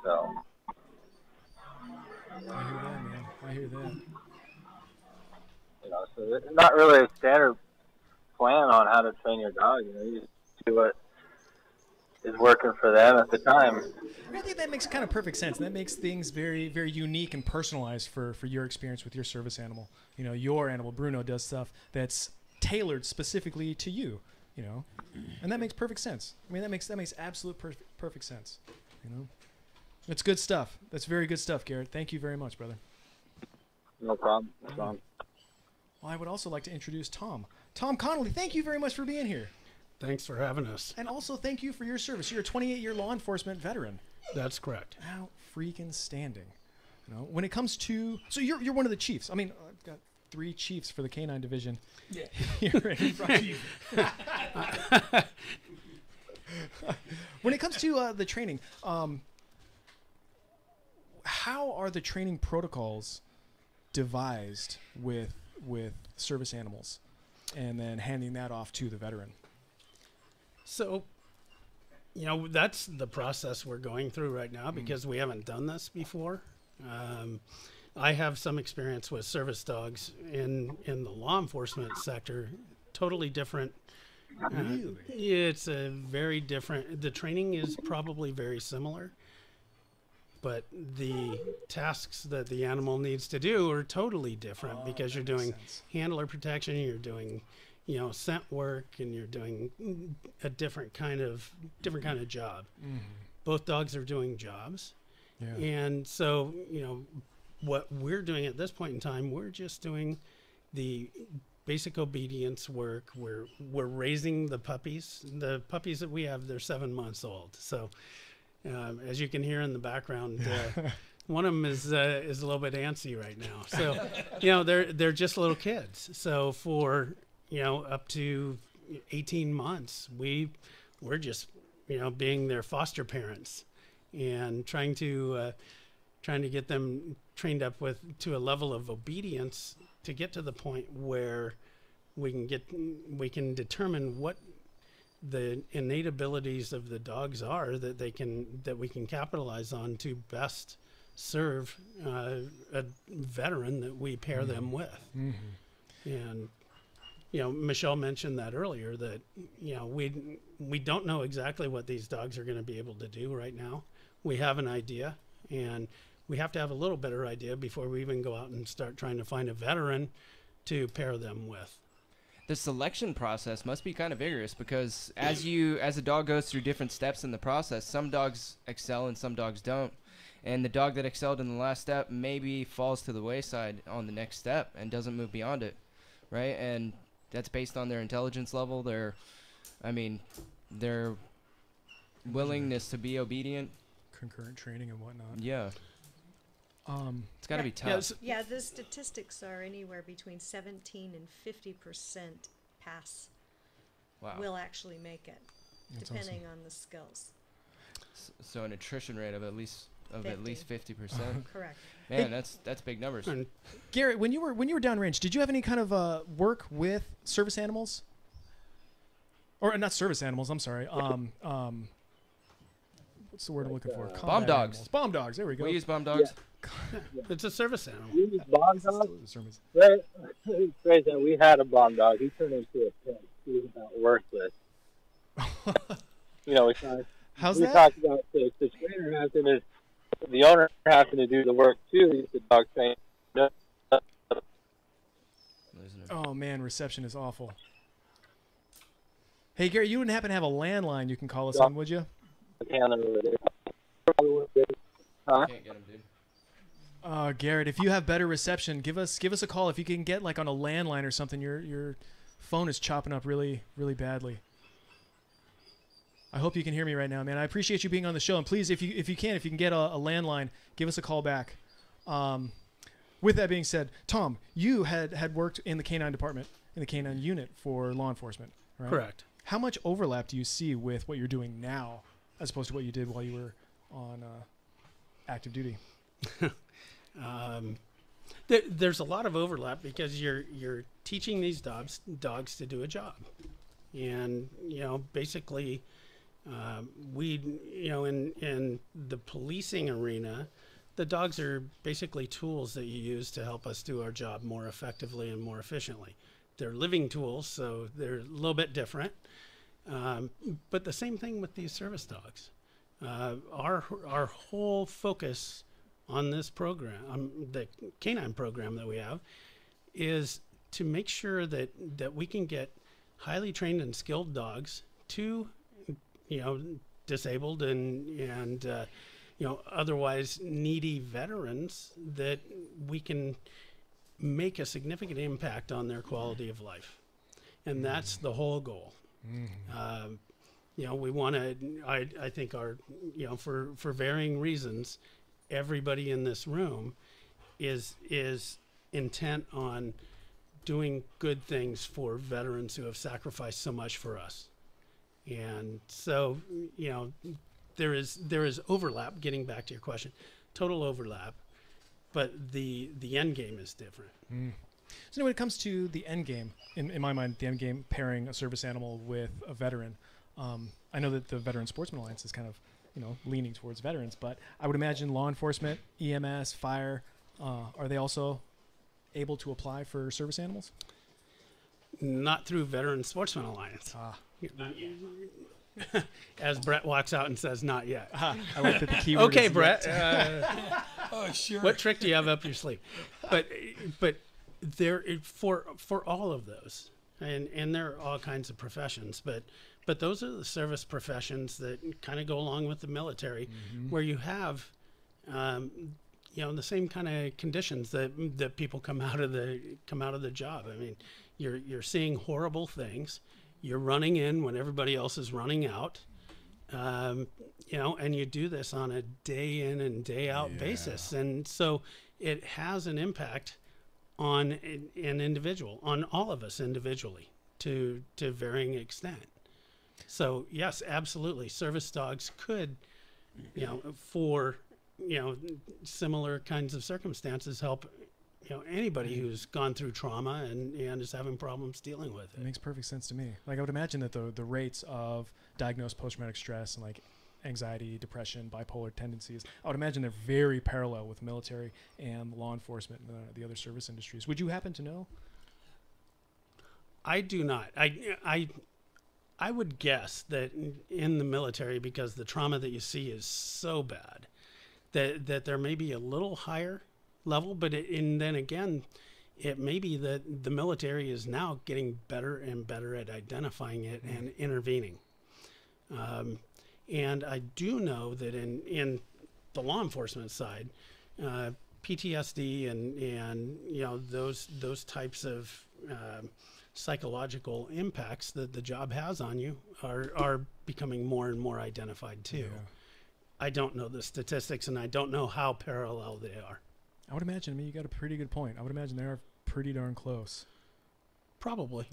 So. I hear that, man. I hear that. So there's not really a standard plan on how to train your dog. You just do what is working for them at the time. I think that makes kind of perfect sense. That makes things very, very unique and personalized for your experience with your service animal. Your animal, Bruno, does stuff that's tailored specifically to you, and that makes perfect sense. I mean, that makes absolute perfect sense, That's good stuff. That's very good stuff, Garrett. Thank you very much, brother. No problem. No problem. Well, I would also like to introduce Tom. Tom Connolly, thank you very much for being here. Thanks for having us. And also thank you for your service. You're a 28-year law enforcement veteran. That's correct. How freaking standing. When it comes to... So you're one of the chiefs. I mean, I've got 3 chiefs for the Canine Division. Yeah. Here in front of you. When it comes to the training, how are the training protocols devised with service animals and then handing that off to the veteran? So, that's the process we're going through right now because we haven't done this before. I have some experience with service dogs in the law enforcement sector, totally different. Really? It's a very different, the training is probably very similar, but the tasks that the animal needs to do are totally different because you're doing handler protection, you're doing scent work, and you're doing a different kind of job. Mm-hmm. Both dogs are doing jobs. Yeah. And so, what we're doing at this point in time, we're just doing the basic obedience work. We're raising the puppies. The puppies that we have, they're 7 months old. So, as you can hear in the background, one of them is a little bit antsy right now. So, they're just little kids. So for up to 18 months, we're just, being their foster parents and trying to get them trained up to a level of obedience to get to the point where we can determine what the innate abilities of the dogs are that we can capitalize on to best serve a veteran that we pair them with. Mm-hmm. And Michelle mentioned that earlier, that, we don't know exactly what these dogs are going to be able to do right now. We have an idea, and we have to have a little better idea before we even go out and start trying to find a veteran to pair them with. The selection process must be kind of vigorous because as a dog goes through different steps in the process, some dogs excel and some dogs don't. And the dog that excelled in the last step maybe falls to the wayside on the next step and doesn't move beyond it, right? And that's based on their intelligence level, their willingness to be obedient. Concurrent training and whatnot. Yeah. It's got to be tough. Yeah, the statistics are anywhere between 17 and 50% pass. Wow. Will actually make it, That's depending awesome. on the skills. So an attrition rate of at least 50%. Correct. Man, that's big numbers. Garrett, when you were downrange, did you have any kind of work with service animals? Or not service animals, I'm sorry. What's the word I'm looking for? Bomb dogs. Animals. Bomb dogs. There we go. We use bomb dogs. Yeah. It's a service animal. We use bomb dogs. Right. It's crazy. We had a bomb dog. He turned into a pig. He was about worthless. We talked. How's we that? talked about the trainer having to, the owner having to do the work too. He's the dog trainer. Oh man, reception is awful. Hey Gary, you wouldn't happen to have a landline you can call us on, would you? Huh? Can't get him, dude. Garrett, if you have better reception, give us a call. If you can get like on a landline or something, your phone is chopping up really, really badly. I hope you can hear me right now, man. I appreciate you being on the show, and please, if you can get a landline, give us a call back. With that being said, Tom, you had worked in the canine department, in the canine unit for law enforcement, right? Correct. How much overlap do you see with what you're doing now as opposed to what you did while you were on active duty? There's a lot of overlap because you're teaching these dogs to do a job, and basically, in the policing arena, the dogs are basically tools that you use to help us do our job more effectively and more efficiently. They're living tools, so they're a little bit different. But the same thing with these service dogs. Our whole focus on this program, the canine program that we have, is to make sure that we can get highly trained and skilled dogs to, disabled and otherwise needy veterans, that we can make a significant impact on their quality of life. And that's the whole goal. We want to, I think for varying reasons, everybody in this room is intent on doing good things for veterans who have sacrificed so much for us. And so, there is overlap, getting back to your question, total overlap, but the end game is different. So when it comes to the end game, in my mind, the end game, pairing a service animal with a veteran, I know that the Veteran Sportsman Alliance is kind of, leaning towards veterans, but I would imagine law enforcement, EMS, fire, are they also able to apply for service animals? Not through Veteran Sportsman Alliance. Not yet. As Brett walks out and says, "Not yet." I like that the keyword okay, is Brett. Oh, sure. What trick do you have up your sleeve? But there for all of those, and there are all kinds of professions, but those are the service professions that kind of go along with the military, where you have the same kind of conditions that people come out of the job. I mean, you're seeing horrible things. You're running in when everybody else is running out, and you do this on a day in and day out basis. And so it has an impact on an individual, on all of us individually, to varying extent. So yes, absolutely, service dogs could, for similar kinds of circumstances, help anybody who's gone through trauma and is having problems dealing with it. It makes perfect sense to me. Like, I would imagine that the rates of diagnosed post-traumatic stress and like anxiety, depression, bipolar tendencies, I would imagine they're very parallel with military and law enforcement and the other service industries. Would you happen to know? I do not. I would guess that in the military, because the trauma that you see is so bad, that there may be a little higher level, but then again, it may be that the military is now getting better and better at identifying it and intervening. And I do know that in the law enforcement side, PTSD and those types of psychological impacts that the job has on you are becoming more and more identified too. Yeah. I don't know the statistics, and I don't know how parallel they are. I would imagine, you got a pretty good point. I would imagine they are pretty darn close. Probably.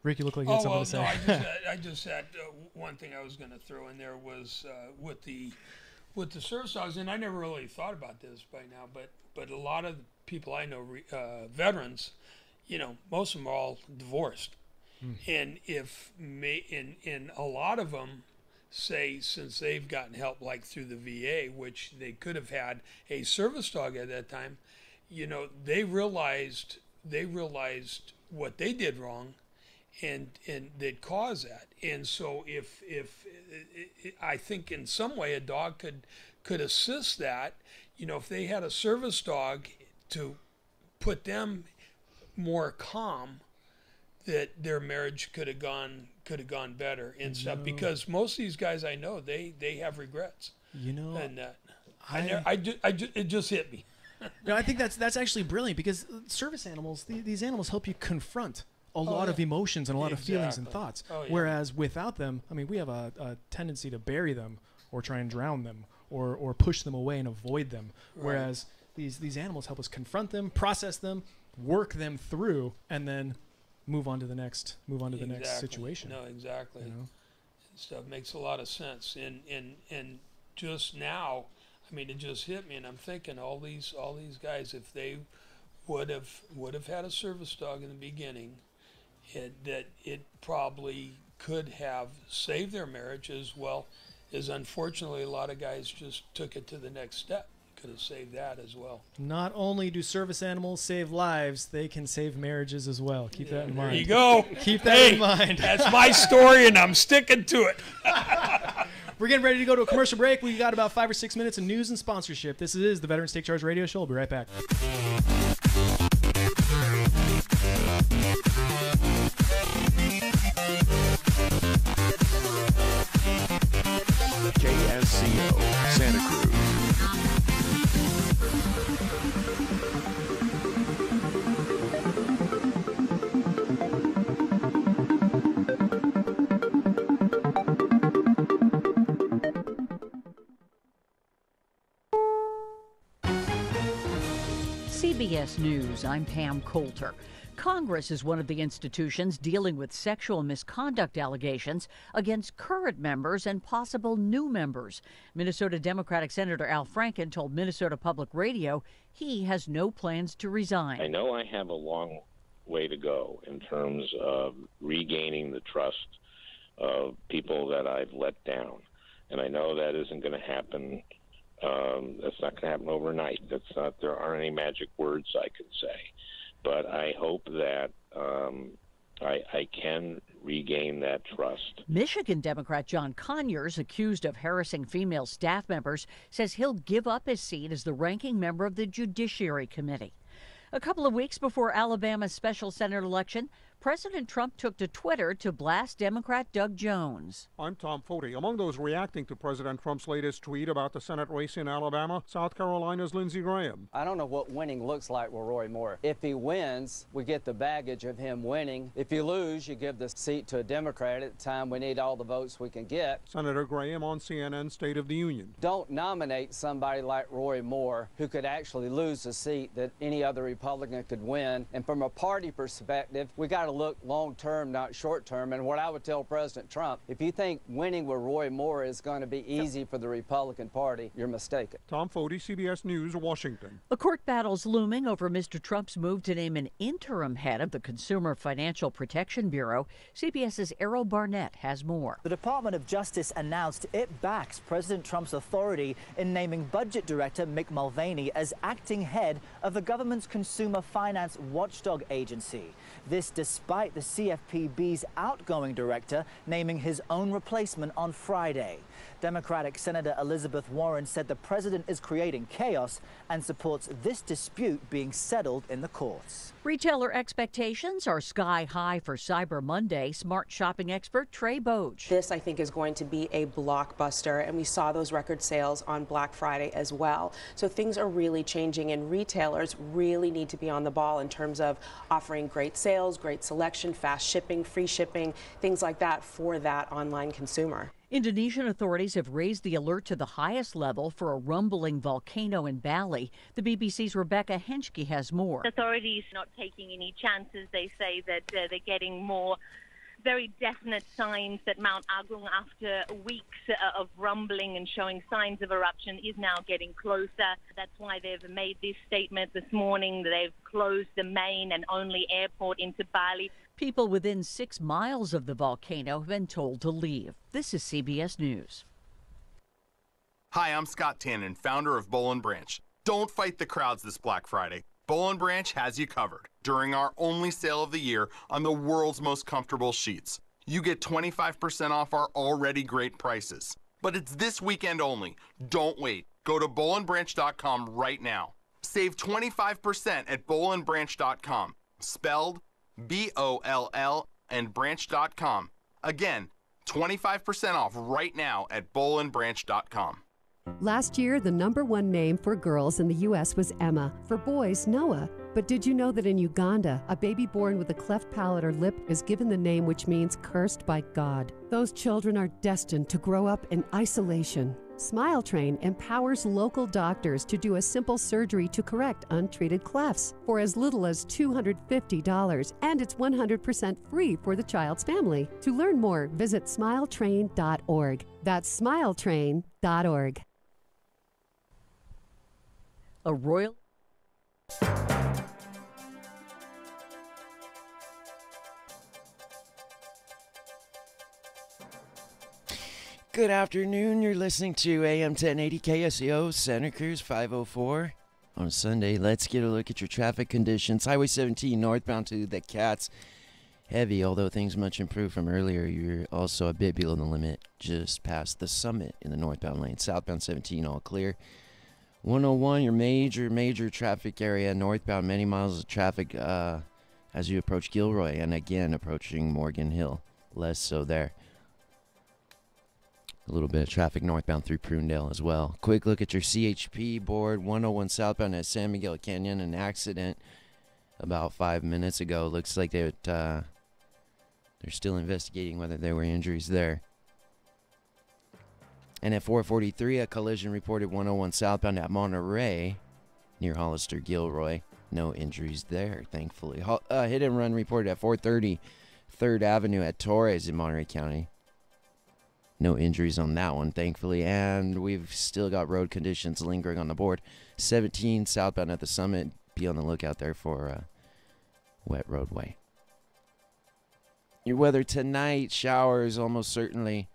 Rick, you look like you had something to say. No, I just had one thing I was going to throw in there was with the service dogs, and I never really thought about this by now, but a lot of the people I know, veterans, most of them are all divorced, and and a lot of them say, since they've gotten help like through the VA, which they could have had a service dog at that time, they realized what they did wrong, and that caused that. And so if I think in some way a dog could assist that, if they had a service dog to put them more calm, that their marriage could have gone better and stuff. Because most of these guys I know, they have regrets. And it just hit me. I think that's actually brilliant, because service animals, these animals help you confront a lot of emotions and a lot of feelings and thoughts. Whereas without them, we have a tendency to bury them or try and drown them or push them away and avoid them. Right. Whereas these animals help us confront them, process them, work them through, and then move on to the next situation. No, exactly. You know? Stuff makes a lot of sense. And just now, I mean, it just hit me, and I'm thinking all these guys, if they would have had a service dog in the beginning, it probably could have saved their marriage, as well as unfortunately a lot of guys just took it to the next step. Could have saved that as well. Not only do service animals save lives, they can save marriages as well. Keep that in mind. There you go. Keep that in mind. That's my story, and I'm sticking to it. We're getting ready to go to a commercial break. We got about 5 or 6 minutes of news and sponsorship. This is the Veterans Take Charge Radio Show. We'll be right back. KSCO, Santa Cruz. CBS News, I'm Pam Coulter. Congress is one of the institutions dealing with sexual misconduct allegations against current members and possible new members. Minnesota Democratic Senator Al Franken told Minnesota Public Radio he has no plans to resign. I know I have a long way to go in terms of regaining the trust of people that I've let down. And I know that isn't going to happen. That's not going to happen overnight. There aren't any magic words I can say. But I hope that I can regain that trust. Michigan Democrat John Conyers, accused of harassing female staff members, says he'll give up his seat as the ranking member of the Judiciary Committee. A couple of weeks before Alabama's special Senate election, President Trump took to Twitter to blast Democrat Doug Jones. I'm Tom Foti. Among those reacting to President Trump's latest tweet about the Senate race in Alabama, South Carolina's Lindsey Graham. I don't know what winning looks like with Roy Moore. If he wins, we get the baggage of him winning. If you lose, you give the seat to a Democrat at the time we need all the votes we can get. Senator Graham on CNN's State of the Union. Don't nominate somebody like Roy Moore who could actually lose a seat that any other Republican could win. And from a party perspective, we got to look long-term, not short-term. And what I would tell President Trump, if you think winning with Roy Moore is going to be easy for the Republican Party, you're mistaken. Tom Foti, CBS News, Washington. A court battle's looming over Mr. Trump's move to name an interim head of the Consumer Financial Protection Bureau. CBS's Errol Barnett has more. The Department of Justice announced it backs President Trump's authority in naming Budget Director Mick Mulvaney as acting head of the government's Consumer Finance Watchdog Agency. This despite the CFPB's outgoing director naming his own replacement on Friday. Democratic Senator Elizabeth Warren said the president is creating chaos and supports this dispute being settled in the courts. Retailer expectations are sky high for Cyber Monday. Smart shopping expert Trey Boge. This, I think, is going to be a blockbuster, and we saw those record sales on Black Friday as well. So things are really changing, and retailers really need to be on the ball in terms of offering great sales, great selection, fast shipping, free shipping, things like that for that online consumer. Indonesian authorities have raised the alert to the highest level for a rumbling volcano in Bali. The BBC's Rebecca Henschke has more. Authorities not taking any chances. They say that they're getting more very definite signs that Mount Agung, after weeks of rumbling and showing signs of eruption, is now getting closer. That's why they've made this statement this morning. They've closed the main and only airport into Bali. People within 6 miles of the volcano have been told to leave. This is CBS News. Hi, I'm Scott Tannen, founder of Boll & Branch. Don't fight the crowds this Black Friday. Boll & Branch has you covered during our only sale of the year on the world's most comfortable sheets. You get 25% off our already great prices. But it's this weekend only. Don't wait. Go to bollandbranch.com right now. Save 25% at bollandbranch.com. Spelled B-O-L-L and branch.com. Again, 25% off right now at bollandbranch.com. Last year, the #1 name for girls in the U.S. was Emma. For boys, Noah. But did you know that in Uganda, a baby born with a cleft palate or lip is given the name which means cursed by God? Those children are destined to grow up in isolation. Smile Train empowers local doctors to do a simple surgery to correct untreated clefts for as little as $250, and it's 100% free for the child's family. To learn more, visit smiletrain.org. That's smiletrain.org. A royal. Good afternoon. You're listening to AM 1080 KSCO Santa Cruz 504 on Sunday. Let's get a look at your traffic conditions. Highway 17 northbound to the Cats. Heavy, although things much improved from earlier. You're also a bit below the limit just past the Summit in the northbound lane. Southbound 17 all clear. 101, your major traffic area northbound. Many miles of traffic as you approach Gilroy and again approaching Morgan Hill. Less so there. A little bit of traffic northbound through Prunedale as well. Quick look at your CHP board. 101 southbound at San Miguel Canyon. An accident about 5 minutes ago. Looks like they're still investigating whether there were injuries there. And at 4:43, a collision reported 101 southbound at Monterey near Hollister Gilroy. No injuries there, thankfully. Hit and run reported at 4:30 3rd Avenue at Torres in Monterey County. No injuries on that one, thankfully. And we've still got road conditions lingering on the board. 17 southbound at the Summit. Be on the lookout there for wet roadway. Your weather tonight, showers almost certainly.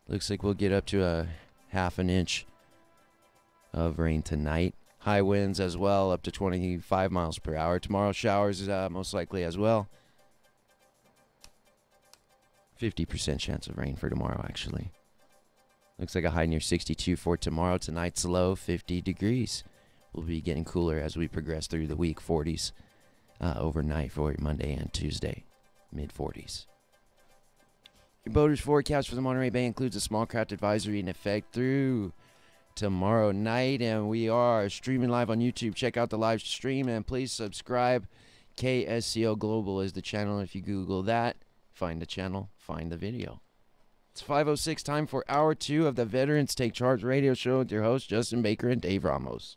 Looks like we'll get up to a half an inch of rain tonight. High winds as well, up to 25 miles per hour. Tomorrow, showers most likely as well. 50% chance of rain for tomorrow, actually. Looks like a high near 62 for tomorrow. Tonight's low, 50 degrees. We'll be getting cooler as we progress through the week. 40s overnight for Monday and Tuesday. Mid-40s. Your boater's forecast for the Monterey Bay includes a small craft advisory in effect through tomorrow night. And we are streaming live on YouTube. Check out the live stream and please subscribe. KSCO Global is the channel. If you Google that, find the channel, find the video. It's 5:06, time for hour 2 of the Veterans Take Charge radio show with your hosts, Justin Baker and Dave Ramos.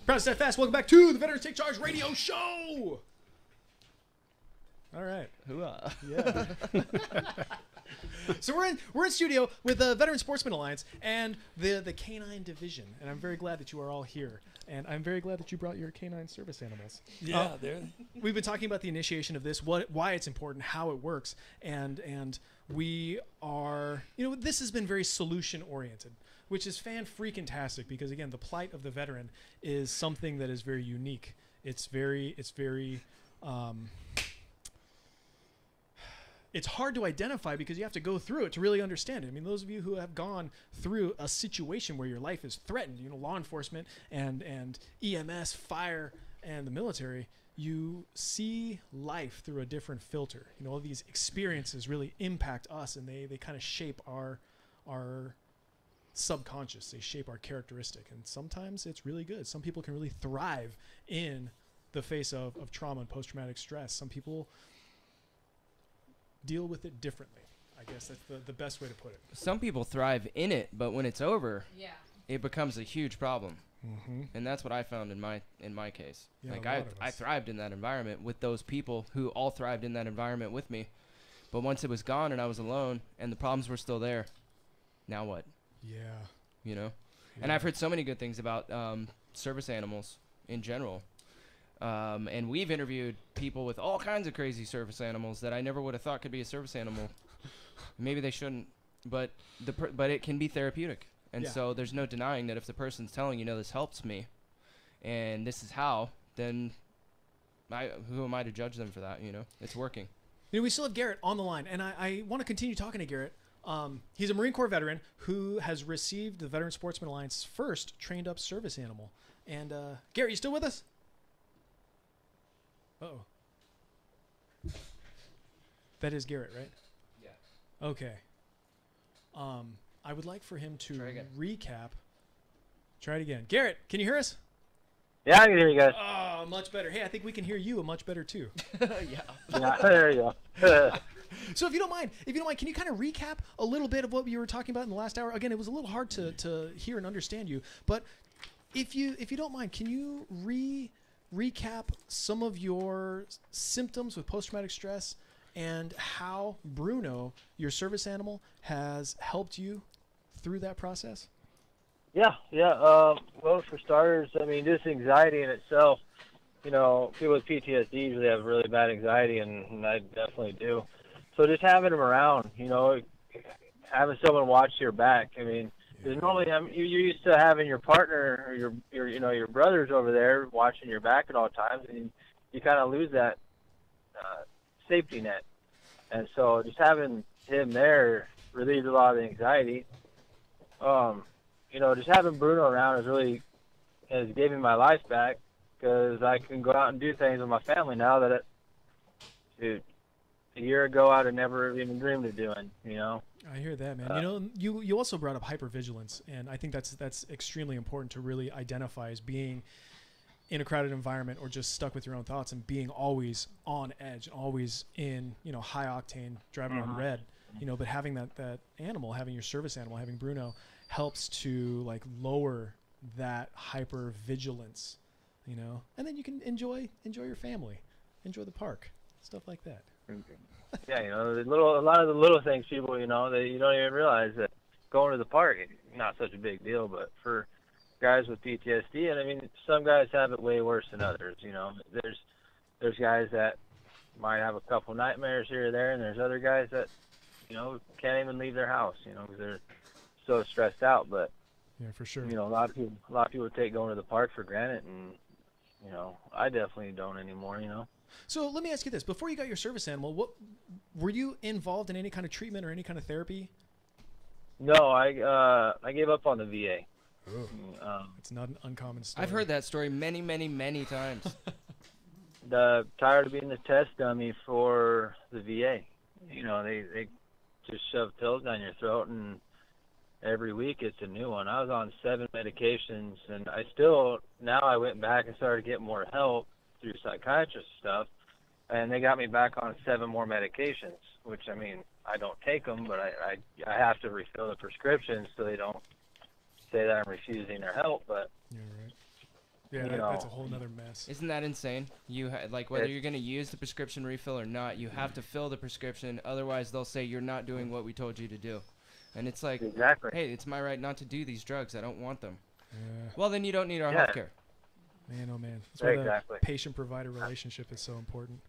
Proud Step Fast, welcome back to the Veterans Take Charge radio show. All right. Hooah. Yeah. So we're in studio with the Veteran Sportsman Alliance and the canine division, and I'm very glad that you are all here. And I'm very glad that you brought your canine service animals. Yeah, we've been talking about the initiation of this, why it's important, how it works, and we are, this has been very solution oriented, which is fan-freaking-tastic because, again, the plight of the veteran is something that is very unique. It's very it's hard to identify because you have to go through it to really understand it. I mean, those of you who have gone through a situation where your life is threatened, law enforcement and EMS, fire, and the military, you see life through a different filter. All these experiences really impact us, and they kind of shape our subconscious. They shape our characteristic, and sometimes it's really good. Some people can really thrive in the face of trauma and post-traumatic stress. Some people deal with it differently. I guess that's the best way to put it. Some people thrive in it, but when it's over, it becomes a huge problem. Mm-hmm. And that's what I found in my case. Yeah, like a lot of I us. thrived in that environment with those people who all thrived in that environment with me. But once it was gone and I was alone and the problems were still there, now what? Yeah. You know? And I've heard so many good things about service animals in general. And we've interviewed people with all kinds of crazy service animals that I never would have thought could be a service animal. Maybe they shouldn't, but but it can be therapeutic. And Yeah. so there's no denying that if the person's telling you, this helps me, and this is how, then who am I to judge them for that? It's working. We still have Garrett on the line, and I want to continue talking to Garrett. He's a Marine Corps veteran who has received the Veteran Sportsman Alliance's first trained up service animal. And Garrett, you still with us? Uh-oh. That is Garrett, right? Yeah. Okay. I would like for him to recap. Try it again. Garrett, can you hear us? Yeah, I can hear you guys. Oh, much better. Hey, I think we can hear you much better too. Yeah, there you go. So if you don't mind, can you kind of recap a little bit of what you were talking about in the last hour? Again, it was a little hard to hear and understand you, but if you don't mind, can you recap some of your symptoms with post-traumatic stress and how Bruno, your service animal, has helped you through that process? Yeah. Well, for starters, I mean, just anxiety in itself. People with PTSD usually have really bad anxiety, and I definitely do. So just having them around, having someone watch your back. I mean, because normally you're used to having your partner or your brothers over there watching your back at all times, and you kind of lose that safety net. And so just having him there relieved a lot of the anxiety. Just having Bruno around has gave me my life back, because I can go out and do things with my family now that a year ago I'd have never even dreamed of doing. I hear that, man. You also brought up hypervigilance, and I think that's extremely important to really identify as being in a crowded environment or just stuck with your own thoughts and being always on edge, always in high octane, driving on red. But having that animal, having your service animal, having Bruno, helps to lower that hyper vigilance, and then you can enjoy your family, enjoy the park, stuff like that. Yeah, a lot of the little things people, that you don't even realize that going to the park is not such a big deal, but for guys with PTSD, and I mean, some guys have it way worse than others. There's guys that might have a couple nightmares here or there, and there's other guys that can't even leave their house, because they're so stressed out. But yeah, for sure. A lot of people take going to the park for granted, and I definitely don't anymore. So let me ask you this: before you got your service animal, what were you involved in any kind of treatment or any kind of therapy? No, I gave up on the VA. It's not an uncommon story. I've heard that story many, many, many times. Tired of being the test dummy for the VA. They just shove pills down your throat, and every week it's a new one. I was on 7 medications, and now I went back and started getting more help through psychiatrist stuff, and they got me back on 7 more medications, which, I mean, I don't take them, but I have to refill the prescriptions so they don't say that I'm refusing their help. But yeah, right. Yeah, that's a whole nother mess. Isn't that insane? Whether you're going to use the prescription refill or not, you have to fill the prescription. Otherwise, they'll say you're not doing what we told you to do. And it's like, exactly. Hey, it's my right not to do these drugs. I don't want them. Yeah. Well, then you don't need our healthcare. Man, oh man. That's why the patient-provider relationship is so important.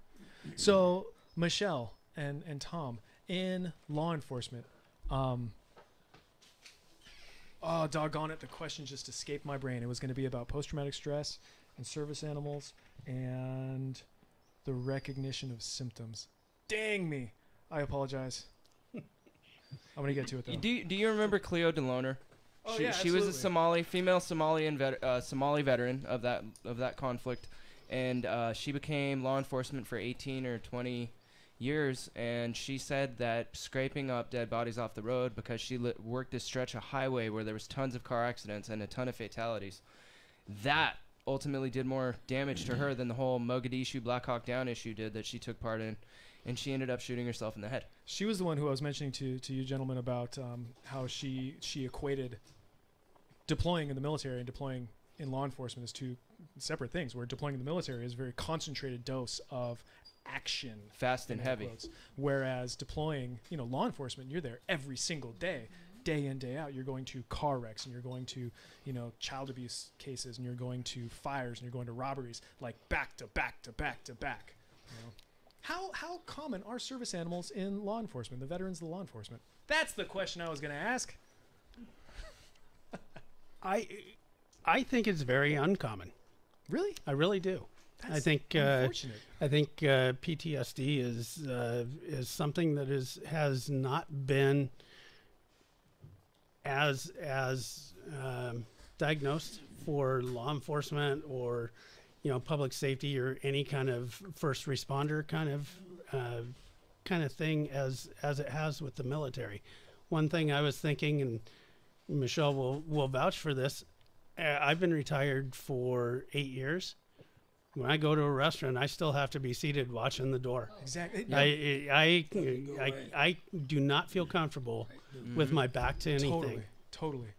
So, Michelle and Tom, in law enforcement, oh, doggone it, the question just escaped my brain. It was going to be about post-traumatic stress and service animals and the recognition of symptoms. Dang me. I apologize. I'm going to get to it, though. Do you remember Cleo DeLoner? Oh, She was a female Somali veteran of that conflict, and she became law enforcement for 18 or 20 years, and she said that scraping up dead bodies off the road, because she worked a stretch of highway where there was tons of car accidents and a ton of fatalities, that ultimately did more damage to her than the whole Mogadishu Black Hawk Down issue did that she took part in, and she ended up shooting herself in the head. She was the one who I was mentioning to you gentlemen about how she equated deploying in the military and deploying in law enforcement is two separate things. Where deploying in the military is a very concentrated dose of action, fast and heavy. Quotes. Whereas deploying, law enforcement, you're there every single day, day in, day out. You're going to car wrecks, and you're going to, child abuse cases, and you're going to fires, and you're going to robberies, like back to back to back to back. How common are service animals in law enforcement? The veterans of the law enforcement. That's the question I was going to ask. I think it's very uncommon. Really? I really do. That's I think unfortunate. I think PTSD is something that has not been as diagnosed for law enforcement or public safety or any kind of first responder kind of thing as it has with the military. One thing I was thinking, and Michelle will vouch for this, I've been retired for 8 years. When I go to a restaurant, I still have to be seated watching the door. Exactly. I do not feel comfortable with my back to anything. Totally.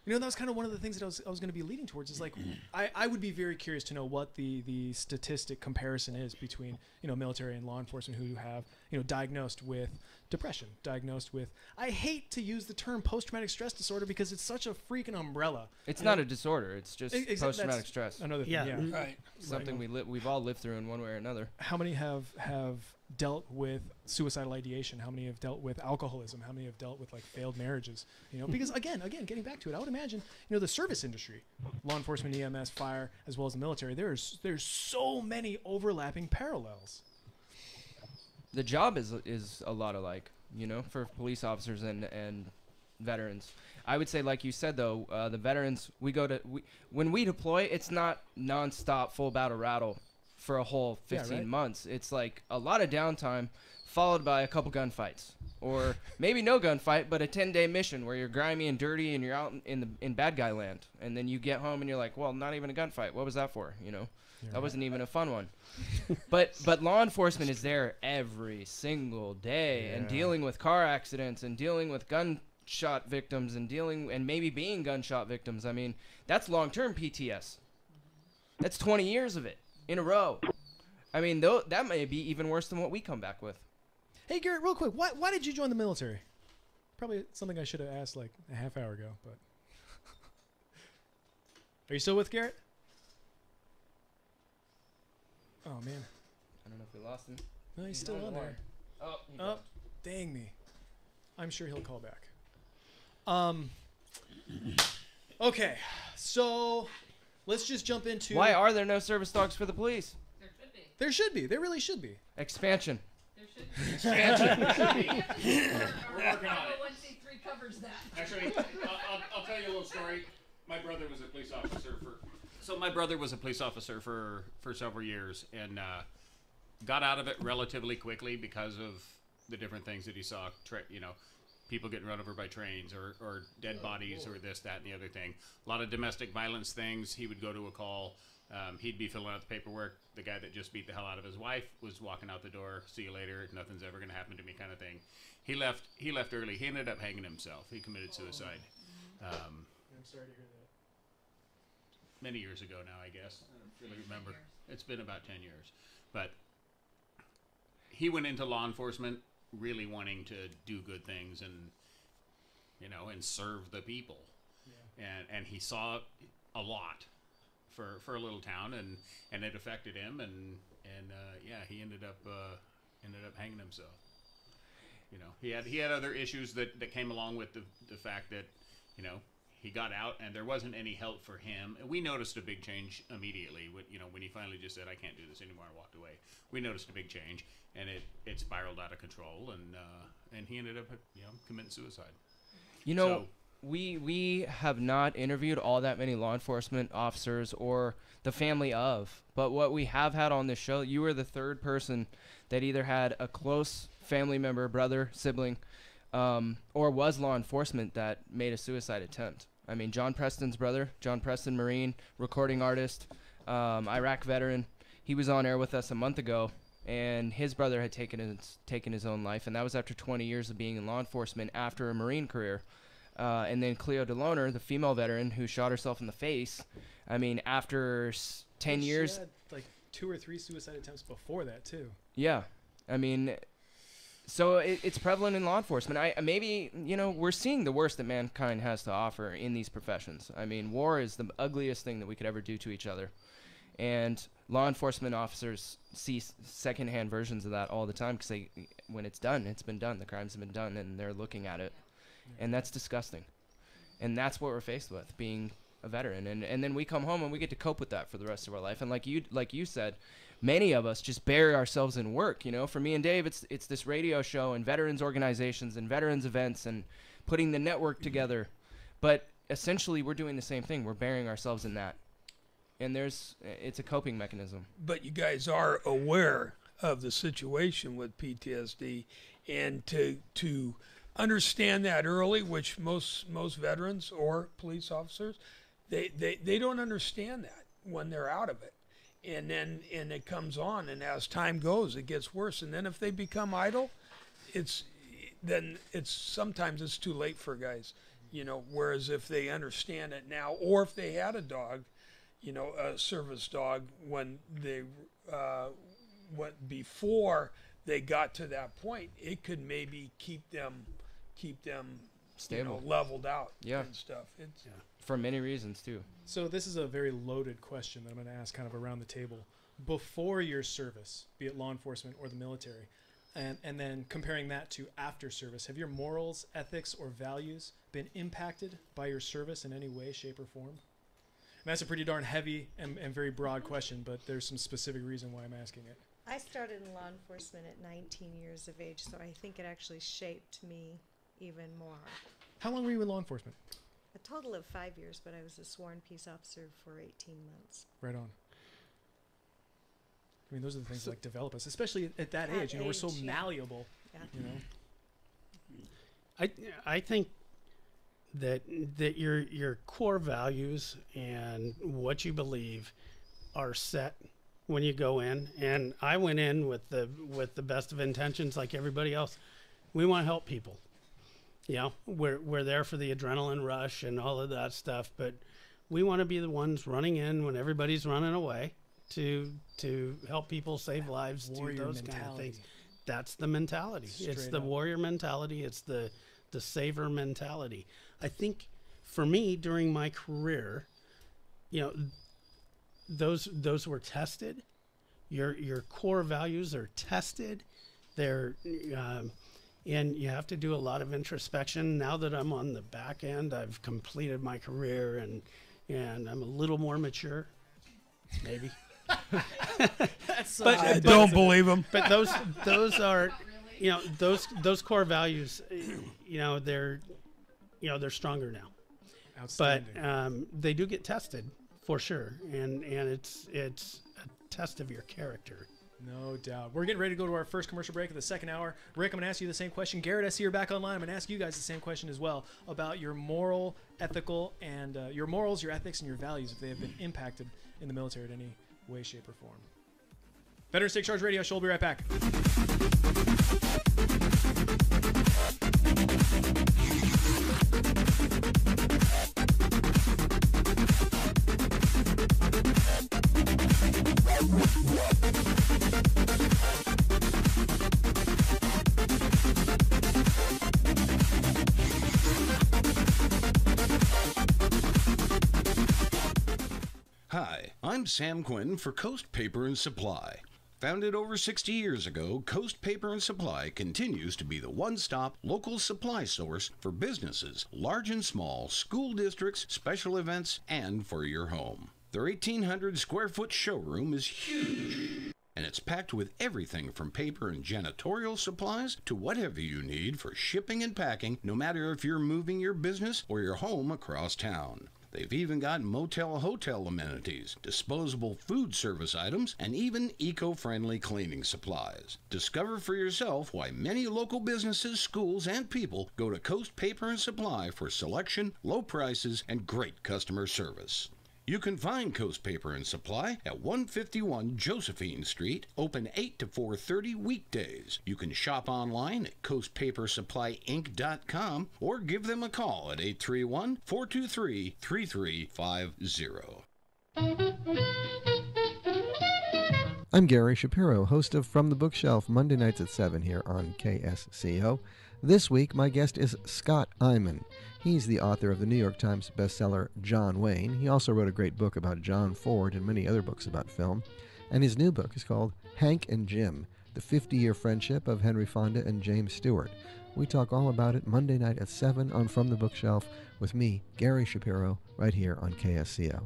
That was kind of one of the things that I was going to be leading towards. Is like, I would be very curious to know what the statistic comparison is between military and law enforcement who have diagnosed with depression, diagnosed with. I hate to use the term post-traumatic stress disorder because it's such a freaking umbrella. It's not a disorder. It's just post-traumatic stress. Another thing. Yeah. Right. Something we've all lived through in one way or another. How many have dealt with suicidal ideation? How many have dealt with alcoholism? How many have dealt with failed marriages? Because again, getting back to it, I would imagine the service industry, law enforcement, EMS, fire, as well as the military. There's so many overlapping parallels. The job is a lot alike, for police officers and veterans. I would say, like you said, though, the veterans, when we deploy, it's not nonstop full battle rattle for a whole 15 months. It's like a lot of downtime followed by a couple gunfights, or maybe no gunfight, but a 10-day mission where you're grimy and dirty and you're out in bad guy land, and then you get home and you're like, well, not even a gunfight. What was that for? That wasn't even a fun one. but law enforcement is there every single day and dealing with car accidents and dealing with gunshot victims and maybe being gunshot victims. I mean, that's long-term PTS. That's 20 years of it in a row. I mean, that may be even worse than what we come back with. Hey, Garrett, real quick, why did you join the military? Probably something I should have asked like a half hour ago, but... Are you still with Garrett? Oh, man. I don't know if we lost him. No, he's still on there. Oh, dang me. I'm sure he'll call back. Okay, so let's just jump into... Why are there no service dogs for the police? There should be. There should be. There really should be. Expansion. There should be. Expansion. We're working on it. 501c3 covers that. Actually, I'll tell you a little story. My brother was a police officer for several years and got out of it relatively quickly because of the different things that he saw. People getting run over by trains or dead bodies or this, that, and the other thing. A lot of domestic violence things. He would go to a call. He'd be filling out the paperwork. The guy that just beat the hell out of his wife was walking out the door. See you later. Nothing's ever going to happen to me, kind of thing. He left early. He ended up hanging himself. He committed suicide. I'm sorry to hear that. Many years ago now, I guess. I don't really remember. It's been about 10 years. But he went into law enforcement really wanting to do good things and serve the people. Yeah. And he saw a lot for a little town and it affected him and he ended up hanging himself. He had other issues that came along with the fact that he got out and there wasn't any help for him. And we noticed a big change immediately when he finally just said, I can't do this anymore, and walked away. We noticed a big change and it spiraled out of control and he ended up committing suicide. We have not interviewed all that many law enforcement officers or the family of, but what we have had on this show, you were the third person that either had a close family member, brother, sibling, or was law enforcement that made a suicide attempt. I mean, John Preston's brother, John Preston, Marine, recording artist, Iraq veteran, he was on air with us a month ago, and his brother had taken his own life, and that was after 20 years of being in law enforcement after a Marine career. And then Cleo DeLoner, the female veteran who shot herself in the face, I mean, after 10 years... She had like 2 or 3 suicide attempts before that, too. Yeah. I mean, so it's prevalent in law enforcement. Maybe, we're seeing the worst that mankind has to offer in these professions. I mean, war is the ugliest thing that we could ever do to each other. And law enforcement officers see secondhand versions of that all the time because when it's done, it's been done. The crimes have been done, and they're looking at it. And that's disgusting. And that's what we're faced with, being a veteran. And then we come home and we get to cope with that for the rest of our life. And like you said, many of us just bury ourselves in work. For me and Dave, it's this radio show and veterans organizations and veterans events and putting the network together. But essentially, we're doing the same thing. We're burying ourselves in that. And it's a coping mechanism. But you guys are aware of the situation with PTSD, and to understand that early, which most veterans or police officers, they don't understand that when they're out of it. And it comes on, and as time goes, it gets worse. And then if they become idle, sometimes it's too late for guys, whereas if they understand it now, or if they had a dog, a service dog, when they before they got to that point, it could maybe keep them stable, leveled out, and stuff. For many reasons too. So this is a very loaded question that I'm going to ask kind of around the table. Before your service, be it law enforcement or the military, and then comparing that to after service, have your morals, ethics, or values been impacted by your service in any way, shape, or form? And that's a pretty darn heavy and very broad question, but there's some specific reason why I'm asking it. I started in law enforcement at 19 years of age, so I think it actually shaped me even more. How long were you in law enforcement? A total of 5 years, but I was a sworn peace officer for 18 months. Right on. I mean, those are the things that develop us, especially at that age. We're so malleable. Yeah. I think that your core values and what you believe are set when you go in. And I went in with the best of intentions, like everybody else. We want to help people. We're there for the adrenaline rush and all of that stuff, but we want to be the ones running in when everybody's running away to help people save lives, warrior do those mentality. kind of things. That's the mentality. It's the up. warrior mentality. It's the saver mentality. I think for me during my career, those were tested. Your core values are tested. They're and you have to do a lot of introspection. Now that I'm on the back end, I've completed my career and I'm a little more mature, maybe. But don't believe them. But those are, those core values, they're stronger now. Outstanding. But they do get tested for sure, and it's a test of your character. No doubt. We're getting ready to go to our first commercial break of the second hour. Rick, I'm going to ask you the same question. Garrett, I see you're back online. I'm going to ask you guys the same question as well about your moral, ethical, and your morals, your ethics, and your values, if they have been impacted in the military in any way, shape, or form. Veterans Take Charge Radio Show. We'll be right back. Hi, I'm Sam Quinn for Coast Paper and Supply. Founded over 60 years ago, Coast Paper and Supply continues to be the one-stop local supply source for businesses, large and small, school districts, special events, and for your home. Their 1,800 square foot showroom is huge, and it's packed with everything from paper and janitorial supplies to whatever you need for shipping and packing, no matter if you're moving your business or your home across town. They've even got motel-hotel amenities, disposable food service items, and even eco-friendly cleaning supplies. Discover for yourself why many local businesses, schools, and people go to Coast Paper and Supply for selection, low prices, and great customer service. You can find Coast Paper and Supply at 151 Josephine Street, open 8 to 4:30 weekdays. You can shop online at coastpapersupplyinc.com or give them a call at 831-423-3350. I'm Gary Shapiro, host of From the Bookshelf, Monday nights at 7 here on KSCO. This week, my guest is Scott Eyman. He's the author of the New York Times bestseller John Wayne. He also wrote a great book about John Ford and many other books about film. And his new book is called Hank and Jim, the 50-year friendship of Henry Fonda and James Stewart. We talk all about it Monday night at 7 on From the Bookshelf with me, Gary Shapiro, right here on KSCO.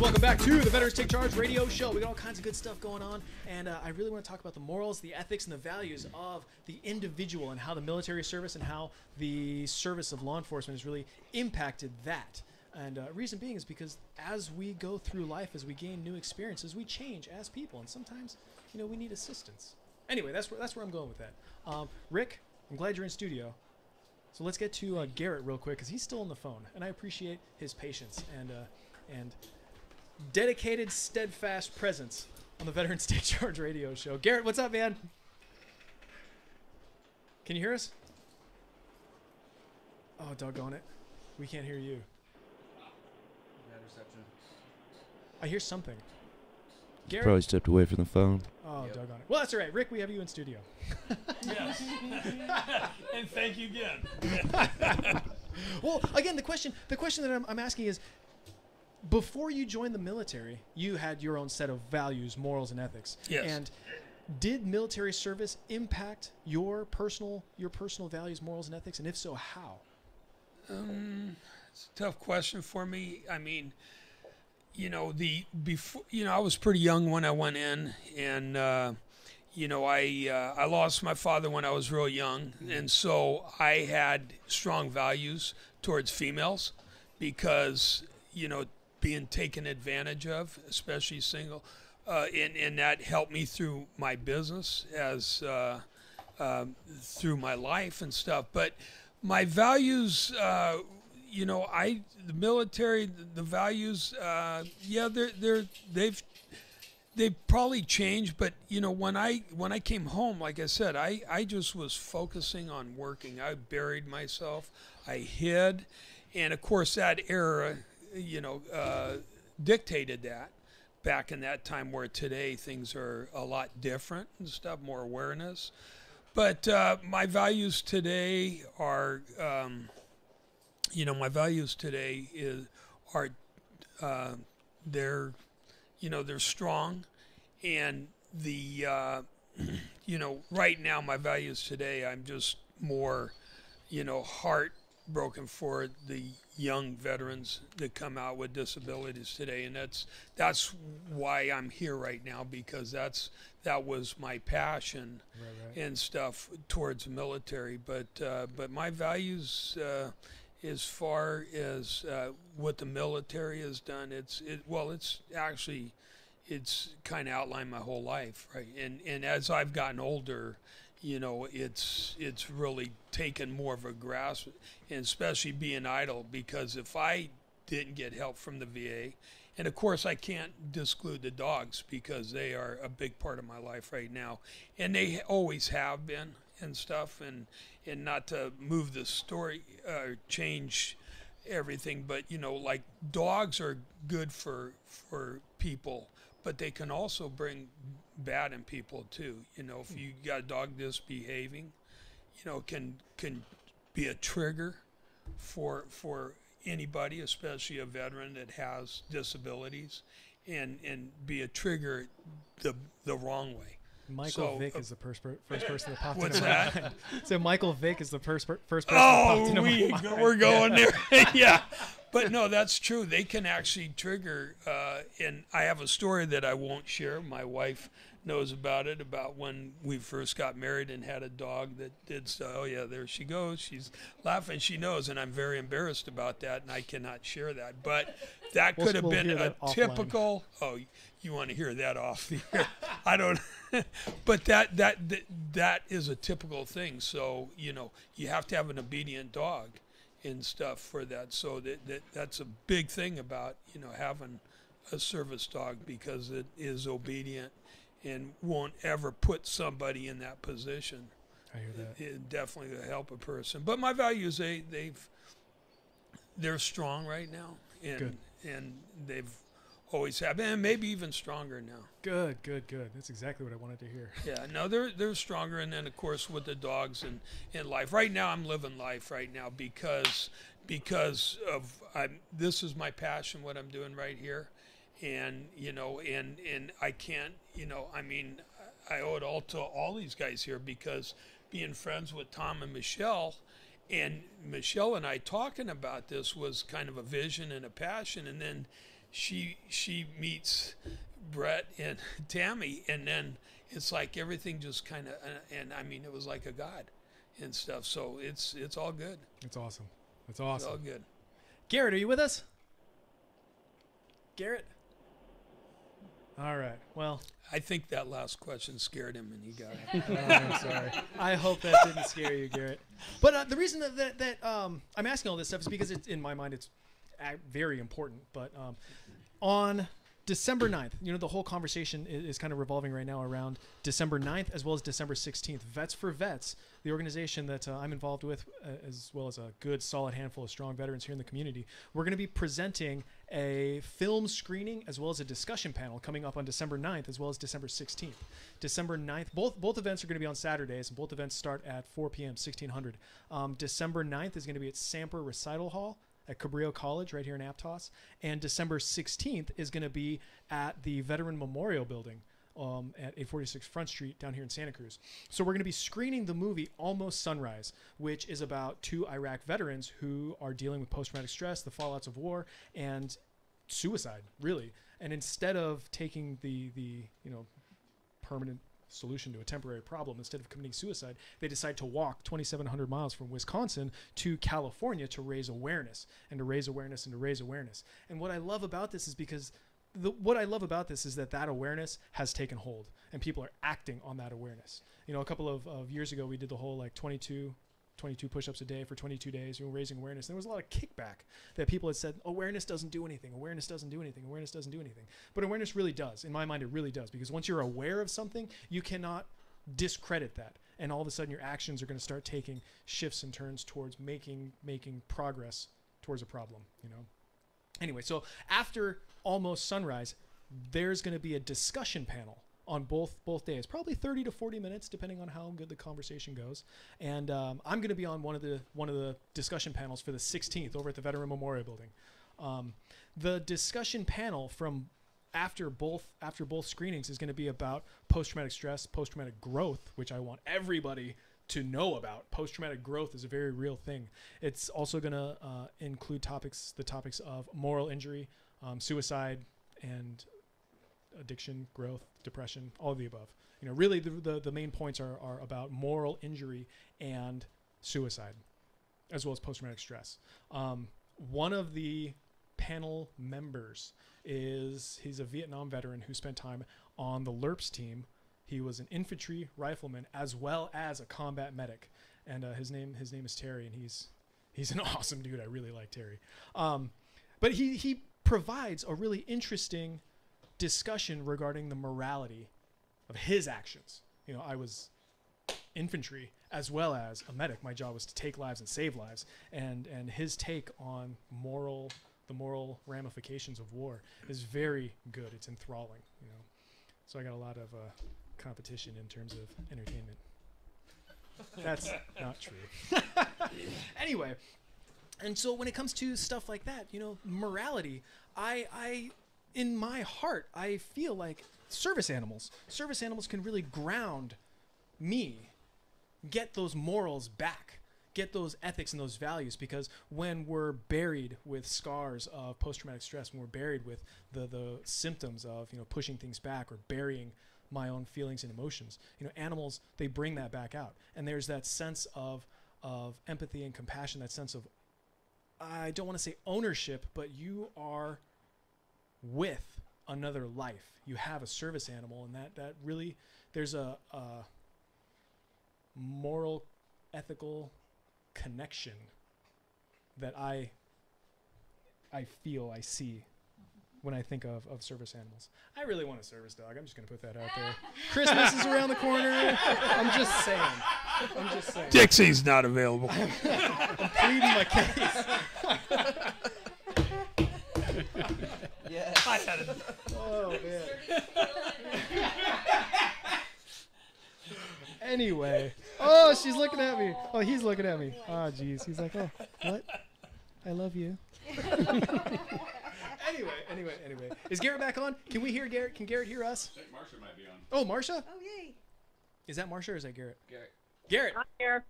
Welcome back to the Veterans Take Charge radio show. We got all kinds of good stuff going on, and I really want to talk about the morals, the ethics, and the values of the individual and how the military service and how the service of law enforcement has really impacted that. And reason being is because as we go through life, as we gain new experiences, we change as people, and sometimes, we need assistance. Anyway, that's where I'm going with that. Rick, I'm glad you're in studio. So let's get to Garrett real quick because he's still on the phone, and I appreciate his patience and dedicated, steadfast presence on the Veterans Take Charge radio show. Garrett, what's up, man? Can you hear us? Oh, doggone it. We can't hear you. Bad reception. I hear something. Garrett? Probably stepped away from the phone. Oh, doggone it. Well, that's all right. Rick, we have you in studio. Yes. And thank you again. Well, again, the question that I'm asking is, before you joined the military, you had your own set of values, morals, and ethics. Yes. And did military service impact your personal values, morals, and ethics? And if so, how? It's a tough question for me. I mean, I was pretty young when I went in, and I lost my father when I was real young, and so I had strong values towards females because being taken advantage of, especially single, and that helped me through my business as through my life and stuff. But my values, the military, the values, they've probably changed. But when I came home, like I said, I just was focusing on working. I buried myself, I hid, and of course that era, dictated that back in that time, where today things are a lot different and stuff, more awareness. But my values today are, are they're strong, and the right now my values today, I'm just more heartbroken for the young veterans that come out with disabilities today, and that's why I'm here right now, because that was my passion and stuff towards the military. But my values, as far as what the military has done, it's kind of outlined my whole life, right? And as I've gotten older, it's really taken more of a grasp, and especially being idle, because if I didn't get help from the VA, and of course I can't exclude the dogs because they are a big part of my life right now, and they always have been and stuff, and not to move the story, change everything, but like dogs are good for people, but they can also bring bad in people too. If you got a dog misbehaving, can be a trigger for anybody, especially a veteran that has disabilities, and be a trigger the wrong way. Michael Vick is the first person that popped what's into that? my mind. So Michael Vick is the first person that popped into my mind. We're going there. Yeah. But no, that's true. They can actually trigger, and I have a story that I won't share. My wife knows about it, about when we first got married and had a dog that did so. Oh, yeah, there she goes. She's laughing. She knows, and I'm very embarrassed about that, and I cannot share that. But that could have been a typical. Oh, you want to hear that off the air? I don't. But that is a typical thing. So, you have to have an obedient dog and stuff for that. So that's a big thing about having a service dog, because it is obedient and won't ever put somebody in that position. I hear that. It definitely will help a person. But my values, they're strong right now, and they've always have, and maybe even stronger now. Good. That's exactly what I wanted to hear. Yeah, no, they're stronger, and then of course with the dogs and in life. Right now, I'm living life right now because of this is my passion, what I'm doing right here, and and I can't, I owe it all to all these guys here, because being friends with Tom and Michelle. And Michelle and I talking about this was kind of a vision and a passion, and then she meets Brett and Tammy, and then it's like everything just kind of, and it was like a god and stuff. So it's all good. It's awesome. It's It's all good. Garrett, are you with us? Garrett? All right. Well, I think that last question scared him, and he got it. I'm sorry. I hope that didn't scare you, Garrett. But the reason that I'm asking all this stuff is because it's, in my mind, it's very important. But on December 9th, the whole conversation is kind of revolving right now around December 9th as well as December 16th. Vets for Vets, the organization that I'm involved with, as well as a good, solid handful of strong veterans here in the community, we're going to be presenting a film screening as well as a discussion panel coming up on December 9th as well as December 16th. December 9th, both events are going to be on Saturdays, and both events start at 4 p.m., 1600. December 9th is going to be at Samper Recital Hall at Cabrillo College right here in Aptos, and December 16th is going to be at the Veteran Memorial Building at 846 Front Street down here in Santa Cruz. So we're going to be screening the movie Almost Sunrise, which is about two Iraq veterans who are dealing with post-traumatic stress, the fallouts of war, and suicide, really. And instead of taking the permanent solution to a temporary problem, instead of committing suicide, they decide to walk 2,700 miles from Wisconsin to California to raise awareness and to raise awareness and to raise awareness. And what I love about this is that awareness has taken hold, and people are acting on that awareness. A couple of years ago, we did the whole 22 push-ups a day for 22 days. We were raising awareness. And there was a lot of kickback that people had said, awareness doesn't do anything. Awareness doesn't do anything. Awareness doesn't do anything. But awareness really does. In my mind, it really does. Because once you're aware of something, you cannot discredit that. And all of a sudden, your actions are going to start taking shifts and turns towards making progress towards a problem, Anyway, so after Almost Sunrise, there's going to be a discussion panel on both days, probably 30 to 40 minutes, depending on how good the conversation goes. And I'm going to be on one of the discussion panels for the 16th over at the Veteran Memorial Building. The discussion panel from after both screenings is going to be about post-traumatic stress, post-traumatic growth, which I want everybody to know about. Post-traumatic growth is a very real thing. It's also going to include the topics of moral injury, suicide, and addiction, growth, depression, all of the above. Really the main points are about moral injury and suicide, as well as post-traumatic stress. One of the panel members he's a Vietnam veteran who spent time on the LERPS team. He was an infantry rifleman as well as a combat medic, and his name is Terry, and he's an awesome dude. I really like Terry. But he provides a really interesting discussion regarding the morality of his actions. I was infantry as well as a medic. My job was to take lives and save lives, and his take on the moral ramifications of war is very good. It's enthralling. So I got a lot of competition in terms of entertainment. That's not true. Anyway, and so when it comes to stuff like that, morality, I in my heart, I feel like service animals can really ground me, get those morals back, get those ethics and those values, because when we're buried with scars of post-traumatic stress, when we're buried with the symptoms of pushing things back or burying my own feelings and emotions, animals, they bring that back out, and there's that sense of empathy and compassion, that sense of, I don't want to say ownership, but you are with another life. You have a service animal, and that really, there's a moral, ethical connection that I feel, I see when I think of service animals. I really want a service dog. I'm just going to put that out there. Christmas is around the corner. I'm just saying. Dixie's not available. I'm pleading my case. Yes. I had it. Oh, man. Anyway. Oh, she's looking at me. Oh, he's looking at me. Oh, jeez. He's like, oh, what? I love you. Anyway. Is Garrett back on? Can we hear Garrett? Can Garrett hear us? I think Marsha might be on. Oh, Marsha? Oh, yay. Is that Marsha or is that Garrett? Garrett. I'm here.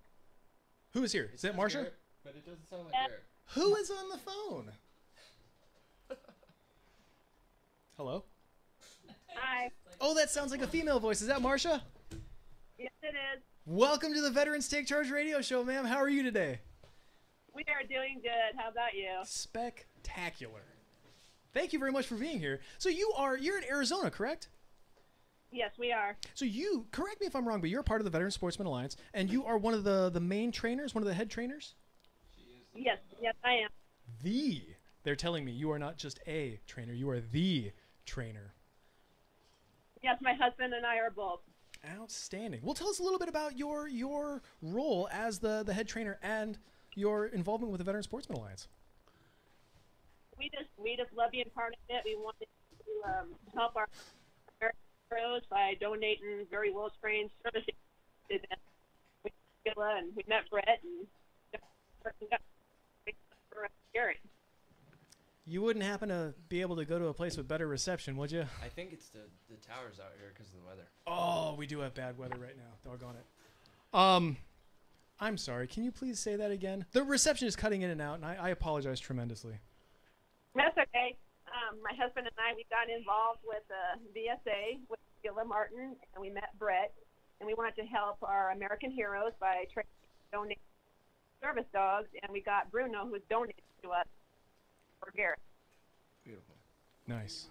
Who is here? Is that Marsha? Garrett, but it doesn't sound like Garrett. Who is on the phone? Hello? Hi. Oh, that sounds like a female voice. Is that Marsha? Yes, it is. Welcome to the Veterans Take Charge radio show, ma'am. How are you today? We are doing good. How about you? Spectacular. Thank you very much for being here. So you're in Arizona, correct? Yes, we are. So you, correct me if I'm wrong, but you're a part of the Veteran Sportsman Alliance, and you are one of the main trainers, one of the head trainers? Yes, I am. They're telling me you are not just a trainer, you are the trainer. Yes, my husband and I are both. Outstanding. Well, tell us a little bit about your role as the head trainer and your involvement with the Veteran Sportsman Alliance. We just love being part of it. We wanted to help our heroes by donating very low-sprained services to them. We met Brett and Garrett. You wouldn't happen to be able to go to a place with better reception, would you? I think it's the towers out here because of the weather. Oh, we do have bad weather right now. Doggone it. I'm sorry. Can you please say that again? The reception is cutting in and out, and I apologize tremendously. That's okay. My husband and I, we got involved with VSA with Gilla Martin, and we met Brett, and we wanted to help our American heroes by donating service dogs, and we got Bruno, who's donated to us for Garrett. Beautiful. Nice.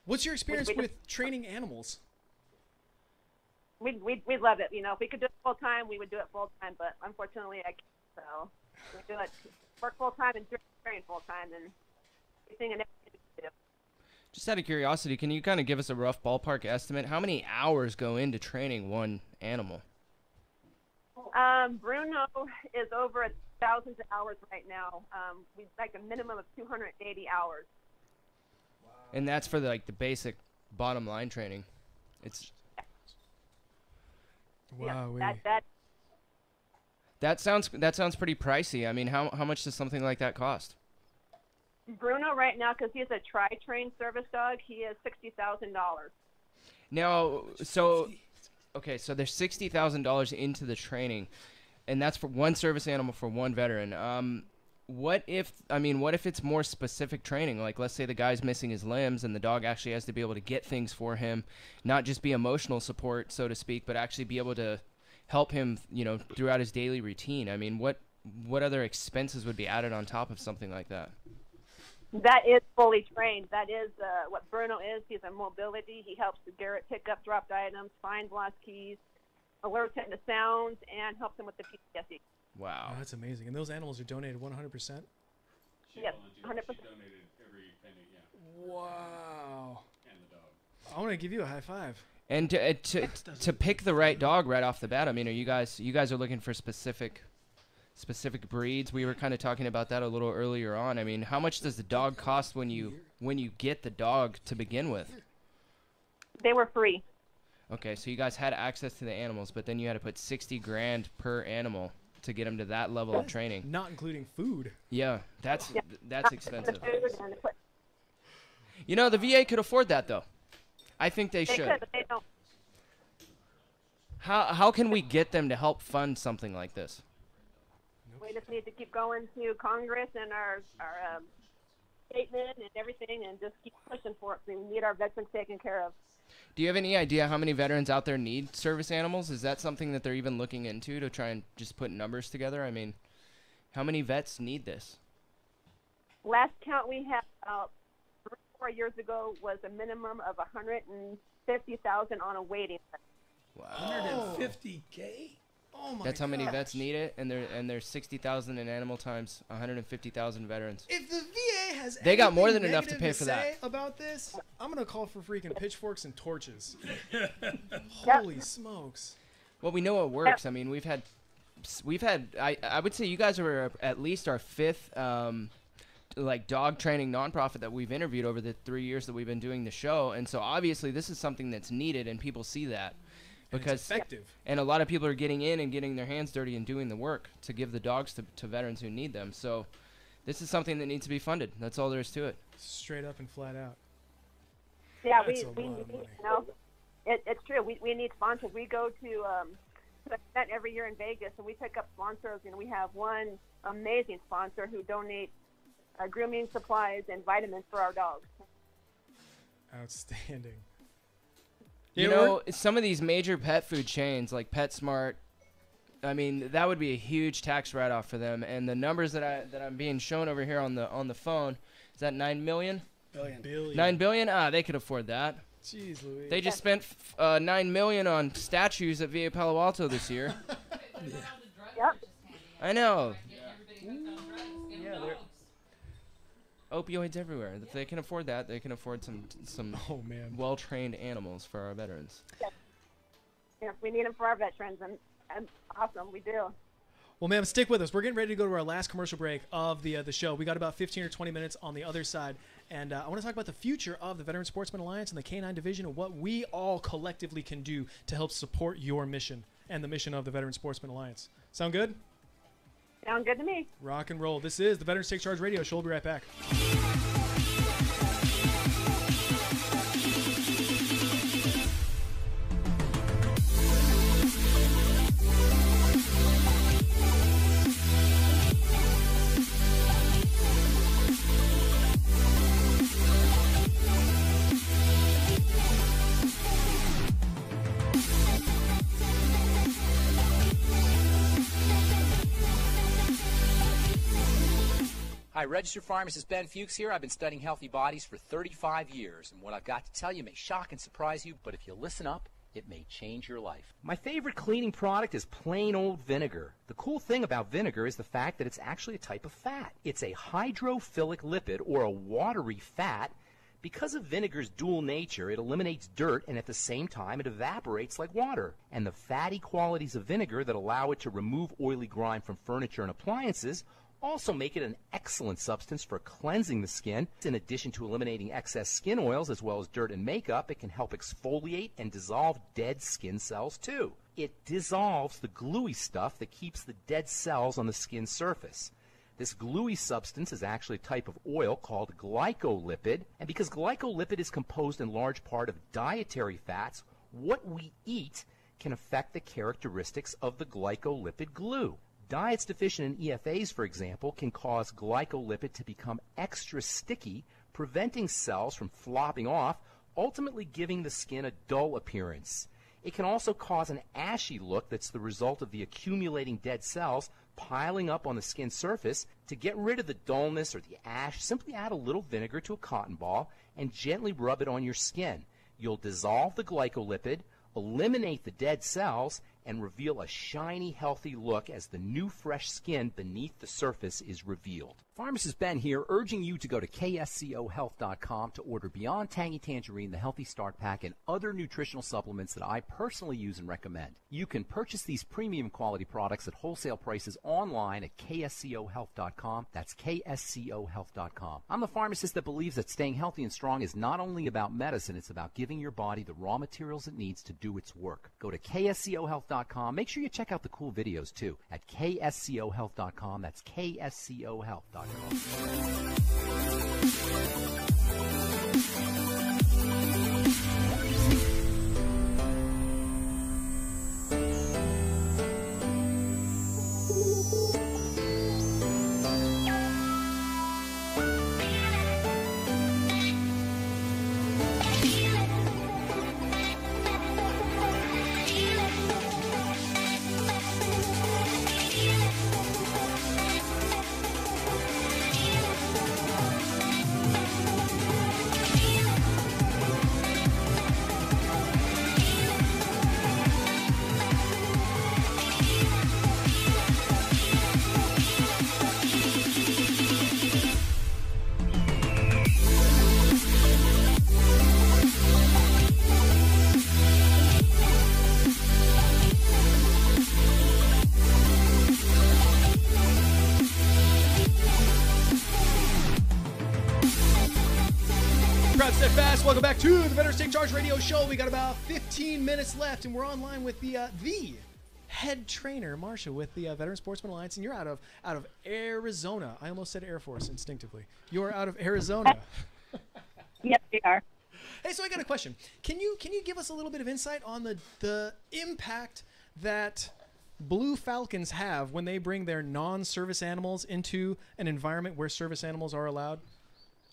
What's your experience with training animals? We love it. If we could do it full time, we would do it full time. But unfortunately, I can't. So we do it, work full time and train full time, and everything and everything we do. Just out of curiosity, can you kind of give us a rough ballpark estimate? How many hours go into training one animal? Bruno is over 1,000 hours right now. We'd like a minimum of 280 hours. And that's for the basic bottom line training. It's wow. Yeah, That sounds pretty pricey. I mean, how much does something like that cost? Bruno right now, because he's a tri-trained service dog, he is $60,000. Now, so there's $60,000 into the training, and that's for one service animal for one veteran. What if it's more specific training? Like, let's say the guy's missing his limbs, and the dog actually has to be able to get things for him, not just be emotional support, so to speak, but actually be able to help him, throughout his daily routine. I mean, what other expenses would be added on top of something like that? That is fully trained. That is what Bruno is. He's a mobility. He helps Garrett pick up dropped items, find lost keys, alerts him to sounds, and helps him with the PTSD. Wow. Oh, that's amazing. And those animals are donated 100%? Yes, 100%. Donated every penny, yeah. Wow. And the dog. I want to give you a high five. And to pick the right dog right off the bat, I mean, you guys are looking for specific breeds. We were kind of talking about that a little earlier on. I mean, how much does the dog cost when you get the dog to begin with? They were free. Okay, so you guys had access to the animals, but then you had to put $60,000 per animal to get them to that level of training. Not including food. Yeah, that's expensive. The The VA could afford that, though. I think they should. could, but they don't. How can we get them to help fund something like this? We just need to keep going to Congress and our statement and everything, and just keep pushing for it. We need our veterans taken care of. Do you have any idea how many veterans out there need service animals? Is that something that they're even looking into to try and just put numbers together? I mean, how many vets need this? Last count we had 4 years ago was a minimum of 150,000 on a waiting list. Wow. 150K? Oh my That's how many gosh. vets need it, and there's 60,000 in animal times 150,000 veterans. If the VA has They got more anything than enough to negative pay for say that. about this, I'm gonna call for freaking pitchforks and torches. Holy smokes! Well, we know it works. I mean, we've had I would say you guys are at least our fifth dog training nonprofit that we've interviewed over the 3 years that we've been doing the show, and so obviously this is something that's needed, and people see that. Because it's effective. And a lot of people are getting in and getting their hands dirty and doing the work to give the dogs to veterans who need them. So this is something that needs to be funded. That's all there is to it. Straight up and flat out. Yeah, That's we a lot of need, money. it's true. We need sponsors. We go to an event every year in Vegas, and we pick up sponsors. We have one amazing sponsor who donates grooming supplies and vitamins for our dogs. Outstanding. Some of these major pet food chains like PetSmart, I mean, that would be a huge tax write-off for them. And the numbers that I'm being shown over here on the phone, is that $9 million? Billion. $9 billion? They could afford that. Jeez Louise. They just spent $9 million on statues at VA Palo Alto this year. Yep. I know. Yeah, they're opioids everywhere. If they can afford that, they can afford some well-trained animals for our veterans. Yeah, we need them for our veterans, and awesome, we do. Well, ma'am, stick with us. We're getting ready to go to our last commercial break of the show. We got about 15 or 20 minutes on the other side, and I want to talk about the future of the Veteran Sportsman Alliance and the Canine Division and what we all collectively can do to help support your mission and the mission of the Veteran Sportsman Alliance. Sound good? Sound good to me. Rock and roll. This is the Veterans Take Charge Radio Show. We'll be right back. Hi, registered pharmacist Ben Fuchs here. I've been studying healthy bodies for 35 years, and what I've got to tell you may shock and surprise you, but if you listen up, it may change your life. My favorite cleaning product is plain old vinegar. The cool thing about vinegar is the fact that it's actually a type of fat. It's a hydrophilic lipid, or a watery fat. Because of vinegar's dual nature, it eliminates dirt, and at the same time it evaporates like water. And the fatty qualities of vinegar that allow it to remove oily grime from furniture and appliances also make it an excellent substance for cleansing the skin. In addition to eliminating excess skin oils as well as dirt and makeup, it can help exfoliate and dissolve dead skin cells too. It dissolves the gluey stuff that keeps the dead cells on the skin surface. This gluey substance is actually a type of oil called glycolipid, and because glycolipid is composed in large part of dietary fats, what we eat can affect the characteristics of the glycolipid glue. Diets deficient in EFAs, for example, can cause glycolipid to become extra sticky, preventing cells from flopping off, ultimately giving the skin a dull appearance. It can also cause an ashy look that's the result of the accumulating dead cells piling up on the skin surface. To get rid of the dullness or the ash, simply add a little vinegar to a cotton ball and gently rub it on your skin. You'll dissolve the glycolipid, eliminate the dead cells, and reveal a shiny, healthy look as the new, fresh skin beneath the surface is revealed. Pharmacist Ben here, urging you to go to KSCOHealth.com to order Beyond Tangy Tangerine, the Healthy Start Pack, and other nutritional supplements that I personally use and recommend. You can purchase these premium quality products at wholesale prices online at KSCOHealth.com. That's KSCOHealth.com. I'm the pharmacist that believes that staying healthy and strong is not only about medicine, it's about giving your body the raw materials it needs to do its work. Go to KSCOHealth.com. Make sure you check out the cool videos too at KSCOHealth.com. That's KSCOHealth.com. Welcome back to the Veterans Take Charge Radio Show. We got about 15 minutes left, and we're online with the head trainer, Marsha, with the Veteran Sportsman Alliance, and you're out of Arizona. I almost said Air Force instinctively. You're out of Arizona. Yes, we are. Hey, so I got a question. Can you give us a little bit of insight on the impact that Blue Falcons have when they bring their non-service animals into an environment where service animals are allowed?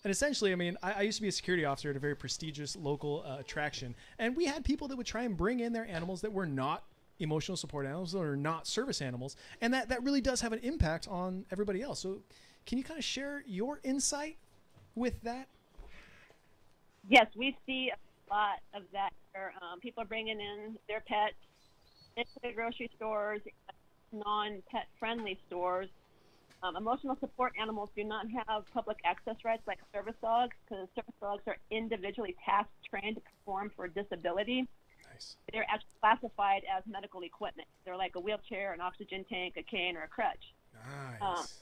And essentially, I mean, I used to be a security officer at a very prestigious local attraction, and we had people that would try and bring in their animals that were not emotional support animals or not service animals, and that really does have an impact on everybody else. So can you kind of share your insight with that? Yes, we see a lot of that where people are bringing in their pets into the grocery stores, non-pet friendly stores. Emotional support animals do not have public access rights like service dogs, because service dogs are individually task trained to perform for a disability. Nice. They're actually classified as medical equipment. They're like a wheelchair, an oxygen tank, a cane, or a crutch. Nice.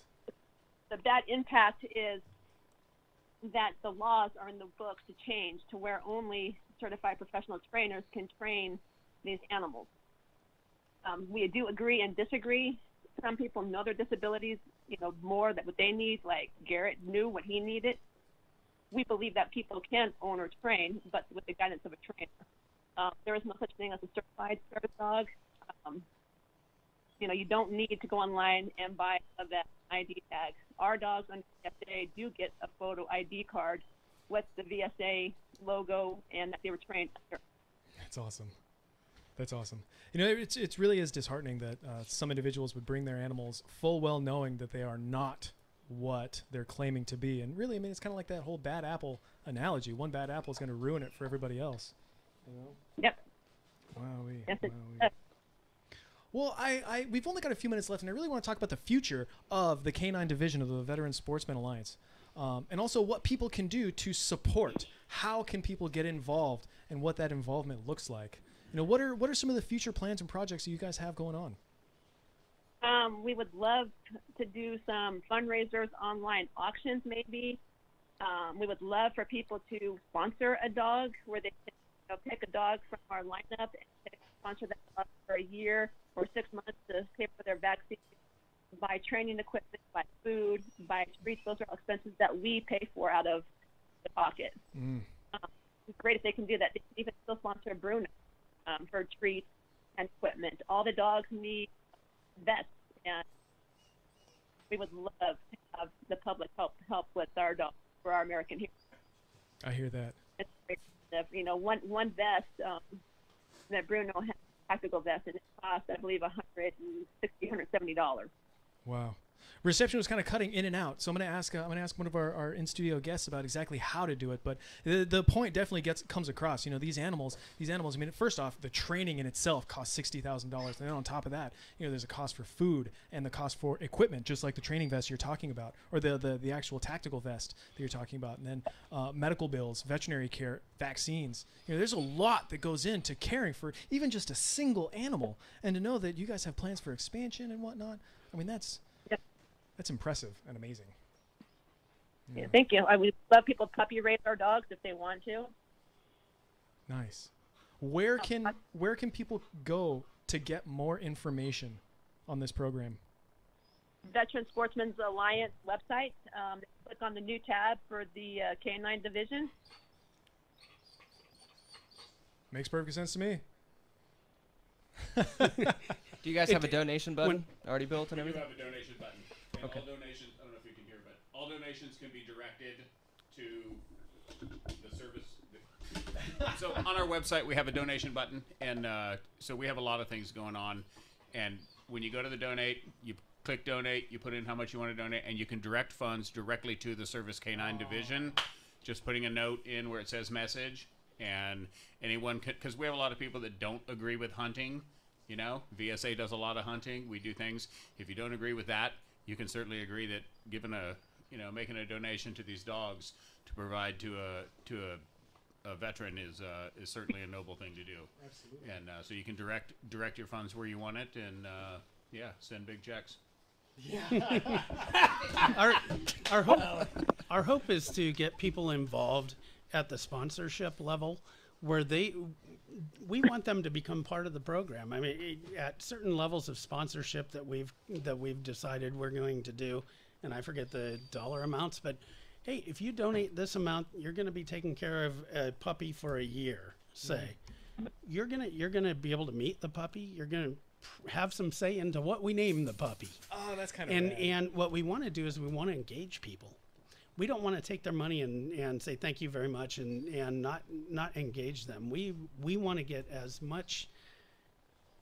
The bad impact is that the laws are in the books to change to where only certified professional trainers can train these animals. We do agree and disagree. Some people know their disabilities, more than what they need, like Garrett knew what he needed. We believe that people can own or train, but with the guidance of a trainer. There is no such thing as a certified service dog. You don't need to go online and buy a vet ID tag. Our dogs on VSA do get a photo ID card with the VSA logo and that they were trained under. That's awesome. That's awesome. It really is disheartening that some individuals would bring their animals full well knowing that they are not what they're claiming to be. And really, I mean, it's kind of like that whole bad apple analogy. One bad apple is going to ruin it for everybody else. Yep. Wowee. Yes, wowee. Well, we've only got a few minutes left, and I really want to talk about the future of the Canine Division of the Veteran Sportsman Alliance, and also what people can do to support. How can people get involved, and what that involvement looks like? What are some of the future plans and projects that you guys have going on? We would love to do some fundraisers, online auctions maybe. We would love for people to sponsor a dog where they can pick a dog from our lineup and pick sponsor that dog for a year or 6 months to pay for their vaccine, buy training equipment, buy food, buy treats. Those are all expenses that we pay for out of the pocket. It's great if they can do that. They can even still sponsor Bruno for treats and equipment. All the dogs need vests, and we would love to have the public help with our dogs for our American heroes. I hear that. It's great. You know, one vest that Bruno has, tactical vest, and it costs, I believe, $170. Wow. Reception was kind of cutting in and out, so I'm going to ask one of our in-studio guests about exactly how to do it. But the point definitely comes across. You know, these animals. I mean, first off, the training in itself costs $60,000, and then on top of that, you know, there's a cost for food and the cost for equipment, just like the training vest you're talking about, or the actual tactical vest that you're talking about, and then medical bills, veterinary care, vaccines. You know, there's a lot that goes into caring for even just a single animal, and to know that you guys have plans for expansion and whatnot. I mean, that's impressive and amazing. Yeah, thank you. I would love people to puppy raise our dogs if they want to. Nice. Where can people go to get more information on this program? Veteran Sportsmen's Alliance website. Click on the new tab for the K9 division. Makes perfect sense to me. Do you guys have a donation button already built and everything? We do have a donation button. And Okay. all donations, I don't know if you can hear, but all donations can be directed to the service. So on our website, we have a donation button, and so we have a lot of things going on. And when you go to the donate, you click donate, you put in how much you want to donate, and you can direct funds directly to the Service K9 division, just putting a note in where it says message. And anyone can, because we have a lot of people that don't agree with hunting. You know, VSA does a lot of hunting. We do things. If you don't agree with that, you can certainly agree that giving making a donation to these dogs to provide to a veteran is certainly a noble thing to do. Absolutely. And so you can direct your funds where you want it, and send big checks. Yeah. Our hope is to get people involved at the sponsorship level, where we want them to become part of the program. I mean, at certain levels of sponsorship that we've decided we're going to do, and I forget the dollar amounts, but hey, if you donate this amount, you're going to be taking care of a puppy for a year. Say, you're gonna be able to meet the puppy. You're gonna have some say into what we name the puppy. Oh, that's kind of and what we want to do is we want to engage people. We don't want to take their money and say thank you very much and not engage them. We want to get as much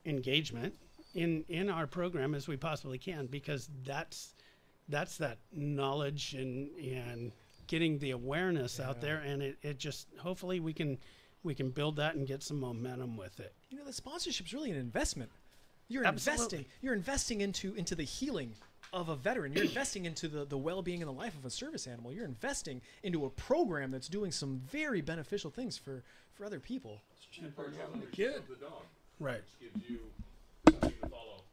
engagement in our program as we possibly can, because that's that knowledge and getting the awareness out there, and it just, hopefully we can build that and get some momentum with it. You know, the sponsorship's really an investment. You're Absolutely. investing into the healing of a veteran. You're investing into the well-being and the life of a service animal. You're investing into a program that's doing some very beneficial things for other people. Cheaper than having a kid. The dog. Right. Which gives you something to follow.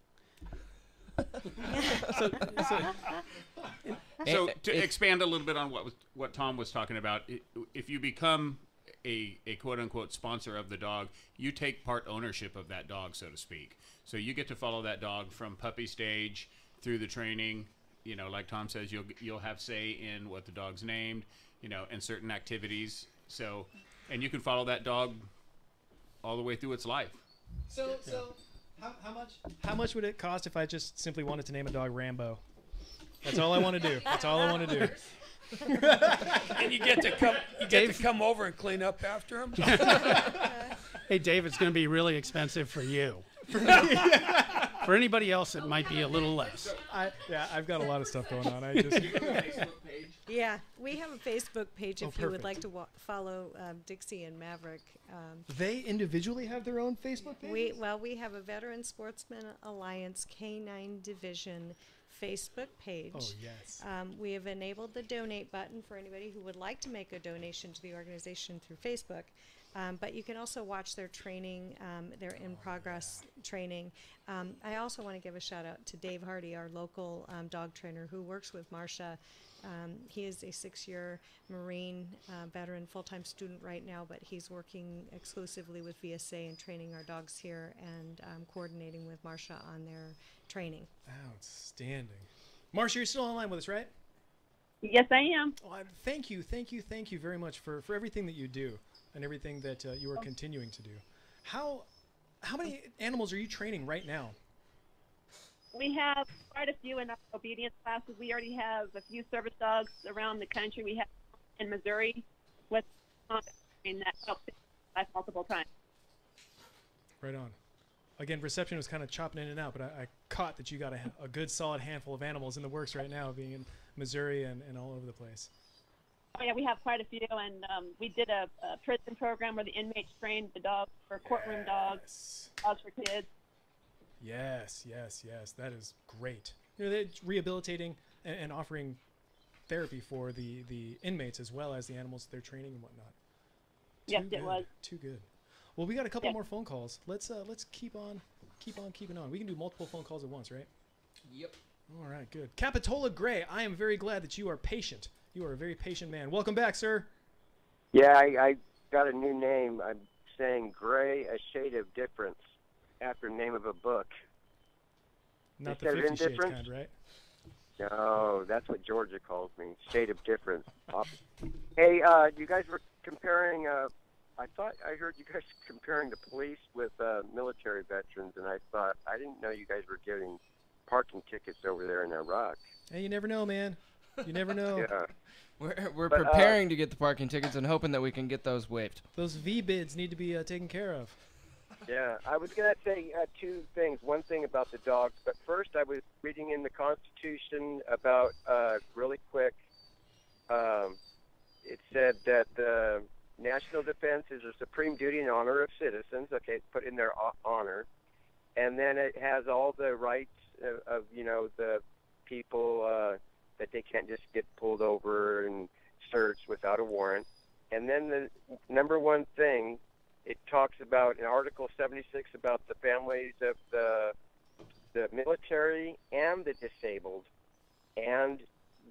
So to expand a little bit on what Tom was talking about, if you become a quote-unquote sponsor of the dog, you take part ownership of that dog, so to speak. So you get to follow that dog from puppy stage through the training. You know, like Tom says, you'll have say in what the dog's named, you know, and certain activities. So, and you can follow that dog all the way through its life. So how much would it cost if I just simply wanted to name a dog Rambo? That's all I want to do. That's all I want to do. And you get to come over and clean up after him. Hey, Dave, it's going to be really expensive for you. For anybody else, it might be a little less. I've got a lot of stuff going on. Yeah, we have a Facebook page if you would perfect. like to follow Dixie and Maverick. They individually have their own Facebook page? We have a Veteran Sportsman Alliance K9 Division Facebook page. Oh, yes. We have enabled the donate button for anybody who would like to make a donation to the organization through Facebook. But you can also watch their training, their in-progress training. I also want to give a shout-out to Dave Hardy, our local dog trainer who works with Marcia. He is a 6-year Marine veteran, full-time student right now, but he's working exclusively with VSA and training our dogs here and coordinating with Marcia on their training. Outstanding. Marcia, you're still online with us, right? Yes, I am. Oh, thank you very much for everything that you do and everything that you are continuing to do. How many animals are you training right now? We have quite a few in our obedience classes. We already have a few service dogs around the country. We have in Missouri with and that helped us multiple times. Right on. Again, reception was kind of chopping in and out, but I caught that you got a good solid handful of animals in the works right now, being in Missouri and all over the place. Oh yeah, we have quite a few, and we did a prison program where the inmates trained the dogs for courtroom dogs, dogs for kids. Yes, that is great. You know, they're rehabilitating and offering therapy for the inmates as well as the animals that they're training and whatnot. Yes, it was. Too good. Well, we got a couple more phone calls. Let's keep on keeping on. We can do multiple phone calls at once, right? Yep. All right, good. Capitola Gray, I am very glad that you are patient. You are a very patient man. Welcome back, sir. Yeah, I got a new name. I'm saying Gray, A Shade of Difference, after the name of a book. Not the 50 Shades kind, right? No, that's what Georgia calls me, Shade of Difference. Hey, you guys were comparing, I thought I heard you guys comparing the police with military veterans, and I thought, I didn't know you guys were giving parking tickets over there in Iraq. Hey, you never know, man. You never know. Yeah. We're preparing to get the parking tickets and hoping that we can get those waived. Those V-bids need to be taken care of. Yeah, I was going to say two things. One thing about the dogs, but first I was reading in the Constitution about, really quick, it said that the national defense is a supreme duty and honor of citizens, okay, put in their honor, and then it has all the rights of the people that they can't just get pulled over and searched without a warrant. And then the number one thing, it talks about in Article 76 about the families of the military and the disabled and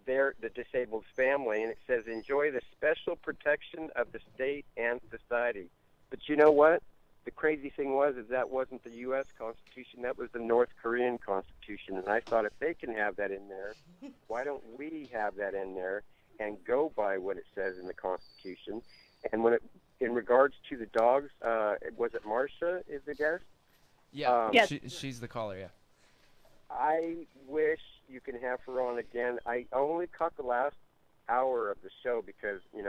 the disabled family, and it says enjoy the special protection of the state and society. But you know what? The crazy thing is that wasn't the U.S. Constitution. That was the North Korean Constitution. And I thought if they can have that in there, why don't we have that in there and go by what it says in the Constitution? And in regards to the dogs, was it Marcia is the guest? Yeah, yes. She's the caller, yeah. I wish you can have her on again. I only caught the last hour of the show because, you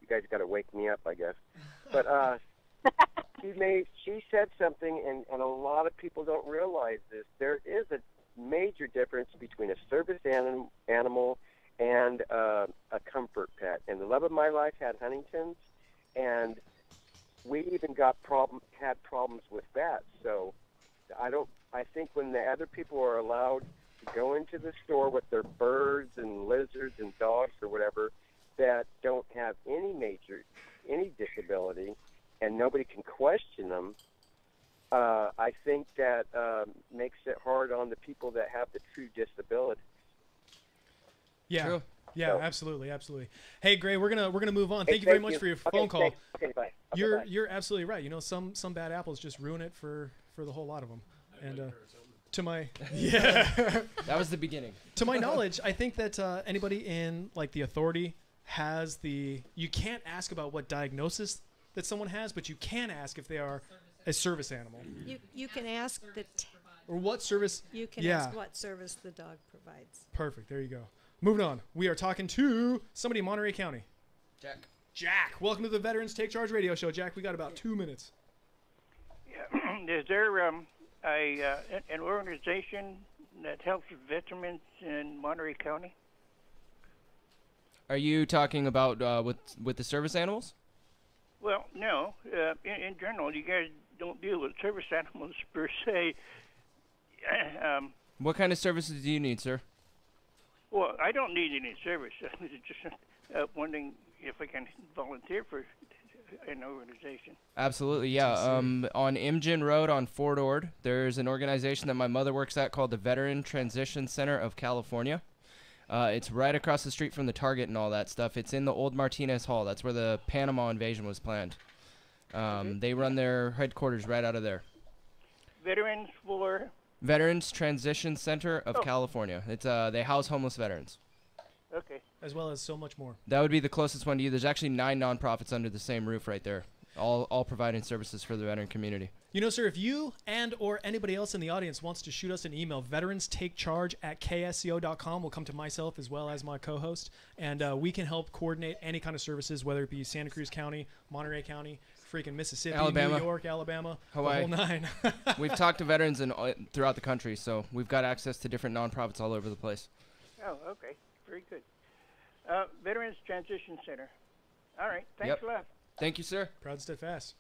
guys got to wake me up, I guess. But she said something, and a lot of people don't realize this. There is a major difference between a service animal and a comfort pet. And the love of my life had Huntington's, and we even had problems with that. So I think when the other people are allowed to go into the store with their birds and lizards and dogs or whatever that don't have any disability, and nobody can question them, I think that makes it hard on the people that have the true disability. Yeah. True. Yeah, absolutely. Hey, Gray, we're gonna move on. Thank you very much for your phone call. Okay, bye. You're absolutely right. Some bad apples just ruin it for the whole lot of them. And that was the beginning. To my knowledge, I think that anybody in the authority has you can't ask about what diagnosis that someone has, but you can ask if they are a service animal. You can ask or what service. You can ask what service the dog provides. Perfect. There you go. Moving on. We are talking to somebody in Monterey County. Jack, welcome to the Veterans Take Charge Radio Show. Jack, we got about 2 minutes. Yeah. Is there an organization that helps veterans in Monterey County? Are you talking about with the service animals? Well, no. In general, you guys don't deal with service animals per se. What kind of services do you need, sir? Well, I don't need any service. I was just wondering if I can volunteer for an organization. Absolutely, yeah. On Imjin Road on Fort Ord, there's an organization that my mother works at called the Veteran Transition Center of California. It's right across the street from the Target and all that stuff. It's in the old Martinez Hall. That's where the Panama invasion was planned. They run their headquarters right out of there. Veterans for? Veterans Transition Center of California. It's they house homeless veterans. Okay. As well as so much more. That would be the closest one to you. There's actually 9 nonprofits under the same roof right there, all providing services for the veteran community. You know, sir, if you and or anybody else in the audience wants to shoot us an email, veteranstakeCharge@ksco.com will come to myself as well as my co-host, and we can help coordinate any kind of services, whether it be Santa Cruz County, Monterey County, freaking Mississippi, Alabama, New York, Alabama, Hawaii. the whole 9. We've talked to veterans throughout the country, so we've got access to different nonprofits all over the place. Oh, okay. Very good. Veterans Transition Center. All right. Thanks Yep. a lot. Thank you, sir. Proud and steadfast.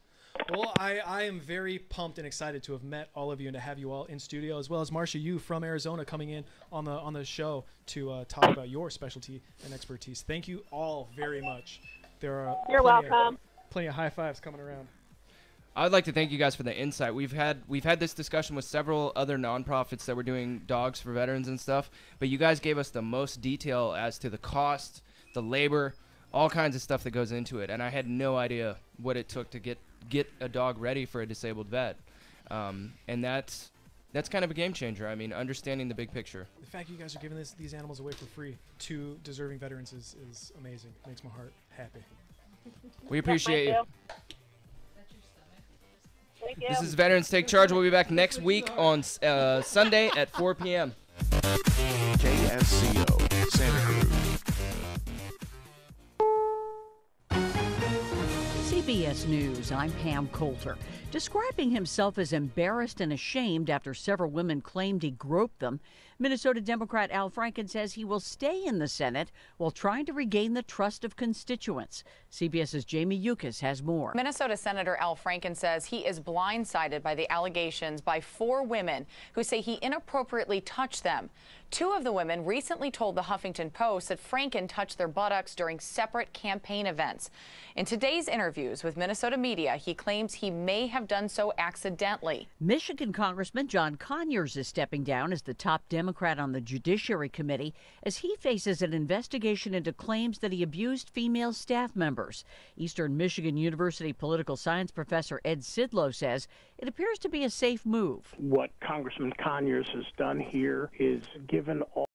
Well, I am very pumped and excited to have met all of you and to have you all in studio, as well as Marcia, you from Arizona, coming in on the show to talk about your specialty and expertise. Thank you all very much. There are You're welcome. Plenty of high fives coming around. I would like to thank you guys for the insight. We've had this discussion with several other nonprofits that were doing dogs for veterans and stuff, but you guys gave us the most detail as to the cost, the labor, all kinds of stuff that goes into it, and I had no idea what it took to get a dog ready for a disabled vet, and that's kind of a game changer. I mean, understanding the big picture. The fact you guys are giving these animals away for free to deserving veterans is amazing. It makes my heart happy. We appreciate you. Thank you. This is Veterans Take Charge. We'll be back next week on Sunday at 4 p.m. KSCO, Santa Cruz. CBS News, I'm Pam Coulter. Describing himself as embarrassed and ashamed after several women claimed he groped them, Minnesota Democrat Al Franken says he will stay in the Senate while trying to regain the trust of constituents. CBS's Jamie Yukas has more. Minnesota Senator Al Franken says he is blindsided by the allegations by 4 women who say he inappropriately touched them. 2 of the women recently told the Huffington Post that Franken touched their buttocks during separate campaign events. In today's interviews with Minnesota media, he claims he may have done so accidentally. Michigan Congressman John Conyers is stepping down as the top Democrat on the Judiciary Committee as he faces an investigation into claims that he abused female staff members. Eastern Michigan University political science professor Ed Sidlow says it appears to be a safe move. What Congressman Conyers has done here is given all